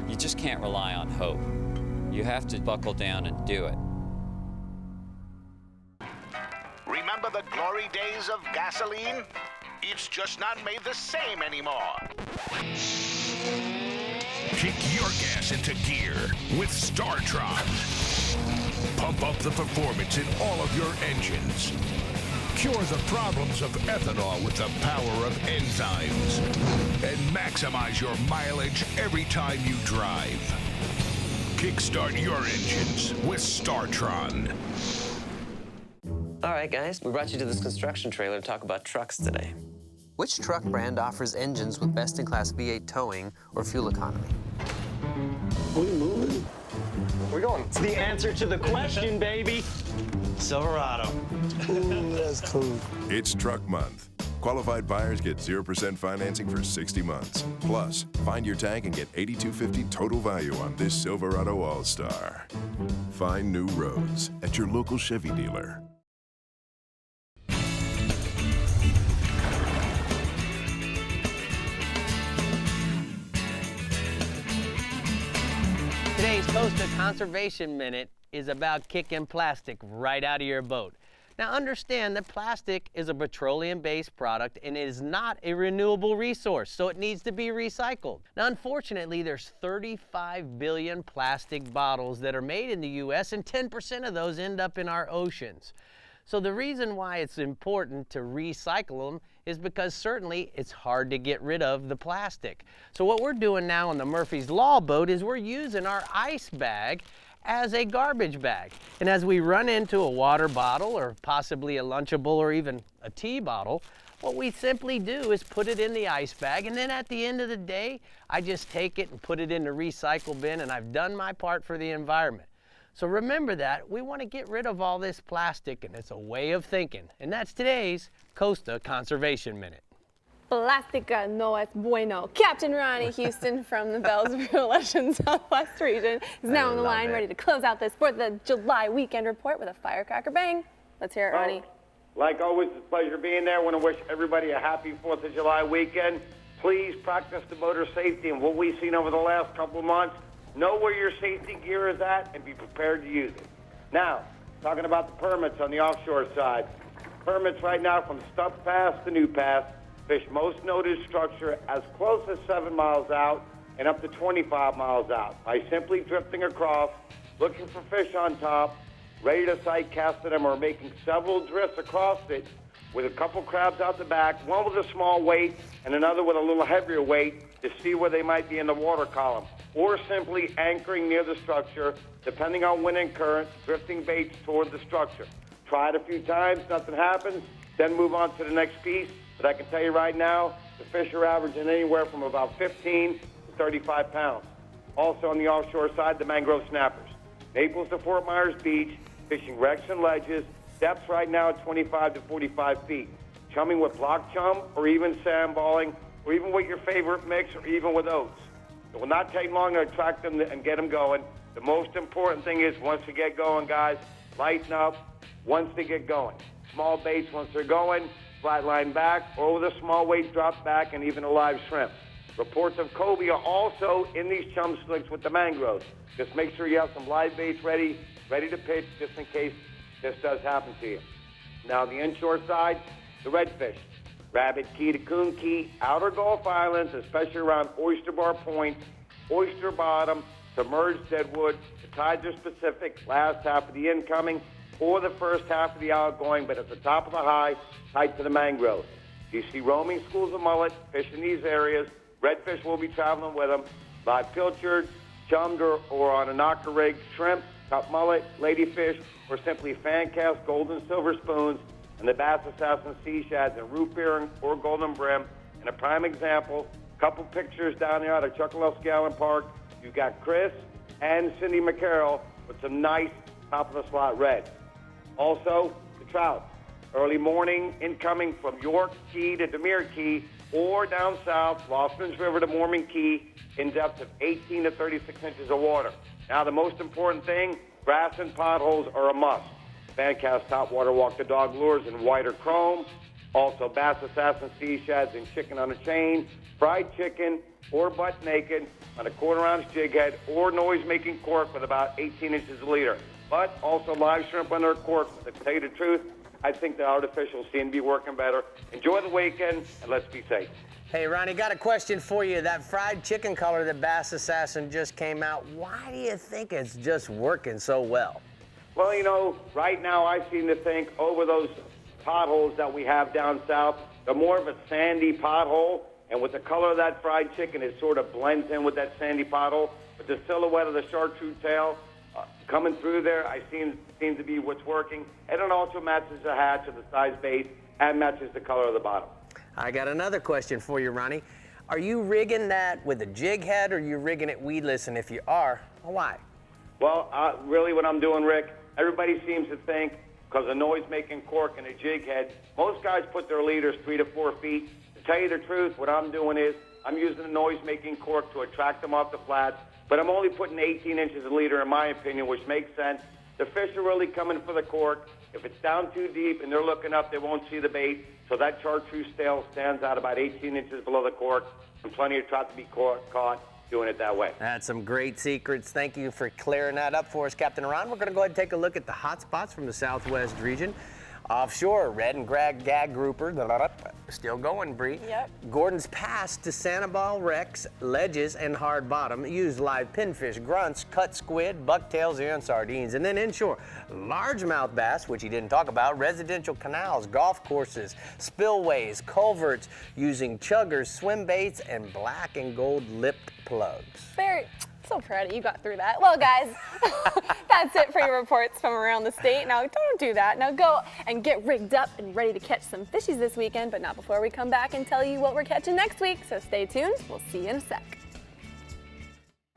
You just can't rely on hope. You have to buckle down and do it. Remember the glory days of gasoline? It's just not made the same anymore. Kick your gas into gear with StarTron. Pump up the performance in all of your engines. Cure the problems of ethanol with the power of enzymes. And maximize your mileage every time you drive. Kickstart your engines with StarTron. All right, guys, we brought you to this construction trailer to talk about trucks today. Which truck brand offers engines with best-in-class V8 towing or fuel economy? We moving? We're going. It's the answer to the question, baby. Silverado. Ooh, that's cool. It's Truck Month. Qualified buyers get 0% financing for 60 months. Plus, find your tank and get $8,250 total value on this Silverado All-Star. Find new roads at your local Chevy dealer. Today's Costa Conservation Minute is about kicking plastic right out of your boat. Now understand that plastic is a petroleum-based product and it is not a renewable resource, so it needs to be recycled. Now unfortunately, there's 35 billion plastic bottles that are made in the US and 10% of those end up in our oceans. So the reason why it's important to recycle them is because certainly it's hard to get rid of the plastic. So what we're doing now on the Murphy's Law boat is we're using our ice bag as a garbage bag. And as we run into a water bottle or possibly a Lunchable or even a tea bottle, what we simply do is put it in the ice bag, and then at the end of the day, I just take it and put it in the recycle bin, and I've done my part for the environment. So remember that we want to get rid of all this plastic, and it's a way of thinking. And that's today's Costa Conservation Minute. Plastica no es bueno. Captain Ronnie Houston from the Bells of Revelation Southwest region is now on the line, ready to close out this 4th of July weekend report with a firecracker bang. Let's hear it, Ronnie. Like always, it's a pleasure being there. I want to wish everybody a happy 4th of July weekend. Please practice the motor safety and what we've seen over the last couple of months. Know where your safety gear is at and be prepared to use it. Now, talking about the permits on the offshore side. Permits right now from Stuff Pass to New Pass. Fish most noted structure as close as 7 miles out and up to 25 miles out by simply drifting across, looking for fish on top, ready to sight cast them, or making several drifts across it with a couple crabs out the back, one with a small weight and another with a little heavier weight to see where they might be in the water column, or simply anchoring near the structure, depending on wind and current, drifting baits toward the structure. Try it a few times, nothing happens, then move on to the next piece. But I can tell you right now, the fish are averaging anywhere from about 15 to 35 pounds. Also on the offshore side, the mangrove snappers. Naples to Fort Myers Beach, fishing wrecks and ledges, depths right now at 25 to 45 feet. Chumming with block chum or even sandballing, or even with your favorite mix, or even with oats. It will not take long to attract them and get them going. The most important thing is once they get going, guys, lighten up once they get going. Small baits once they're going, flatline back, or with a small weight drop back, and even a live shrimp. Reports of cobia are also in these chum slicks with the mangroves. Just make sure you have some live baits ready to pitch, just in case this does happen to you. Now, the inshore side, the redfish. Rabbit Key to Coon Key, outer Gulf Islands, especially around Oyster Bar Point, oyster bottom, submerged deadwood. The tides are specific, last half of the incoming or the first half of the outgoing, but at the top of the high, tight to the mangrove. You see roaming schools of mullet, fish in these areas. Redfish will be traveling with them. Live pilchard, chummed or on a knocker rig, shrimp, top mullet, ladyfish, or simply fan cast gold and silver spoons, and the bass assassin sea shads and root beer or golden brim. And a prime example, couple pictures down there out of Chuckalus Gallon Park. You've got Chris and Cindy McCarroll with some nice top of the slot red. Also, the trout. Early morning incoming from York Key to Demir Key or down south, Lossman's River to Mormon Key in depths of 18 to 36 inches of water. Now, the most important thing, grass and potholes are a must. Fancast topwater walk the dog lures in white or chrome. Also, bass assassin sea shads and chicken on a chain, fried chicken or butt naked on a quarter-ounce jig head or noise-making cork with about 18 inches a leader. But also live shrimp under a cork. To tell you the truth, I think the artificial seem to be working better. Enjoy the weekend, and let's be safe. Hey, Ronnie, got a question for you. That fried chicken color that Bass Assassin just came out, why do you think it's just working so well? Well, you know, right now I seem to think over those potholes that we have down south, they're more of a sandy pothole, and with the color of that fried chicken, it sort of blends in with that sandy pothole. But the silhouette of the chartreuse tail coming through there, I seem to be what's working. And it also matches the hatch of the size base and matches the color of the bottom. I got another question for you, Ronnie. Are you rigging that with a jig head or are you rigging it weedless? And if you are, why? Well, really what I'm doing, Rick, everybody seems to think because of noise-making cork and a jig head, most guys put their leaders 3 to 4 feet. To tell you the truth, what I'm doing is I'm using the noise-making cork to attract them off the flats, but I'm only putting 18 inches a leader, in my opinion, which makes sense. The fish are really coming for the cork. If it's down too deep and they're looking up, they won't see the bait. So that chartreuse tail stands out about 18 inches below the cork, and plenty of trout to be caught doing it that way. That's some great secrets. Thank you for clearing that up for us, Captain Ron. We're going to go ahead and take a look at the hot spots from the southwest region. Offshore, red and gag grouper, still going, Bree. Yep. Gordon's Pass to Sanibel wrecks, ledges, and hard bottom. Use live pinfish, grunts, cut squid, bucktails, and sardines. And then inshore, largemouth bass, which he didn't talk about, residential canals, golf courses, spillways, culverts, using chuggers, swim baits, and black and gold lipped plugs. Barry, so proud of you got through that. Well, guys, that's it for your reports from around the state. Now, don't do that. Now go and get rigged up and ready to catch some fishies this weekend, but not before we come back and tell you what we're catching next week. So stay tuned. We'll see you in a sec.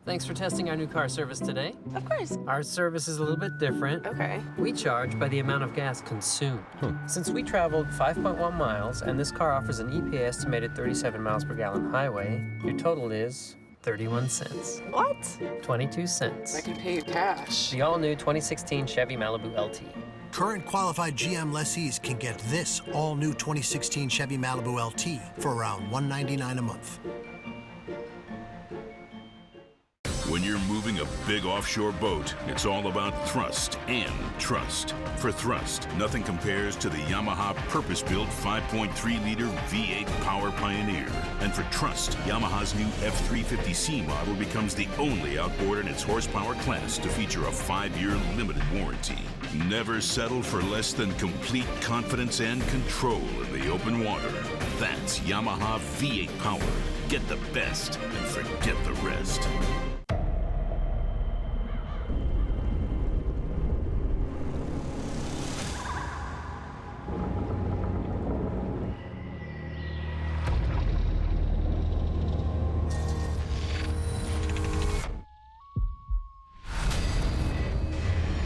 Thanks for testing our new car service today. Of course. Our service is a little bit different. Okay. We charge by the amount of gas consumed. Since we traveled 5.1 miles and this car offers an EPA estimated 37 miles per gallon highway, your total is 31 cents. What? 22 cents. I can pay you cash. The all-new 2016 Chevy Malibu LT. Current qualified GM lessees can get this all-new 2016 Chevy Malibu LT for around $199 a month. When you're moving a big offshore boat, it's all about thrust and trust. For thrust, nothing compares to the Yamaha purpose-built 5.3-liter V8 Power Pioneer. And for trust, Yamaha's new F350C model becomes the only outboard in its horsepower class to feature a 5-year limited warranty. Never settle for less than complete confidence and control in the open water. That's Yamaha V8 Power. Get the best and forget the rest.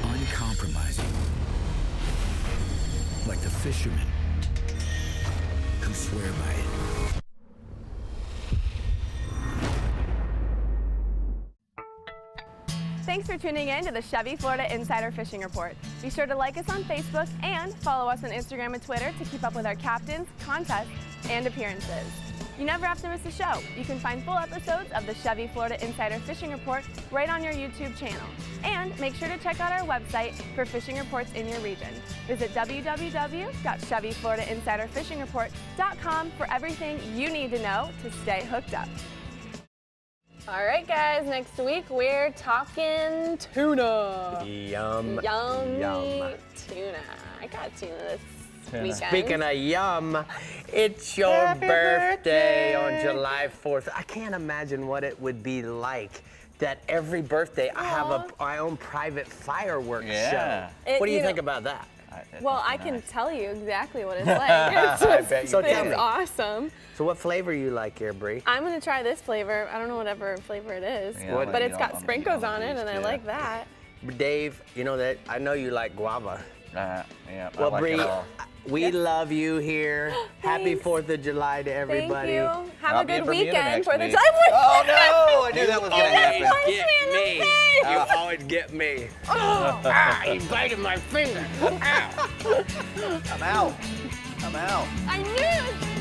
Uncompromising. Like the fishermen who swear by it. Thanks for tuning in to the Chevy Florida Insider Fishing Report. Be sure to like us on Facebook and follow us on Instagram and Twitter to keep up with our captains, contests, and appearances. You never have to miss a show. You can find full episodes of the Chevy Florida Insider Fishing Report right on your YouTube channel. And make sure to check out our website for fishing reports in your region. Visit www.ChevyFloridaInsiderFishingReport.com for everything you need to know to stay hooked up. All right, guys, next week we're talking tuna. Yum. Yummy Yum. tuna. I got tuna this weekend. Speaking of yum, it's your Happy birthday on birthday. July 4th. I can't imagine what it would be like that every birthday I have my own private fireworks Yeah. show. What do you You think know- about that? Well, I can tell you exactly what it's like. It's, bet you so can. it's awesome. So what flavor you like here, Bree? I'm gonna try this flavor. I don't know whatever flavor it is, Yeah, I'll but let it's you got know. sprinkles on it, and I yeah. like that. Dave, you know that I know you like guava. Yeah, Well, I like Bree, it all. we love you here. Happy 4th of July to everybody. Thank you. Have I'll a be in good Bermuda weekend next for the week. July 4th. Oh no! I knew that was You gonna happen. just punched me in the face. You always get me. He bited my finger. Ow. I'm out. I'm out. I knew it.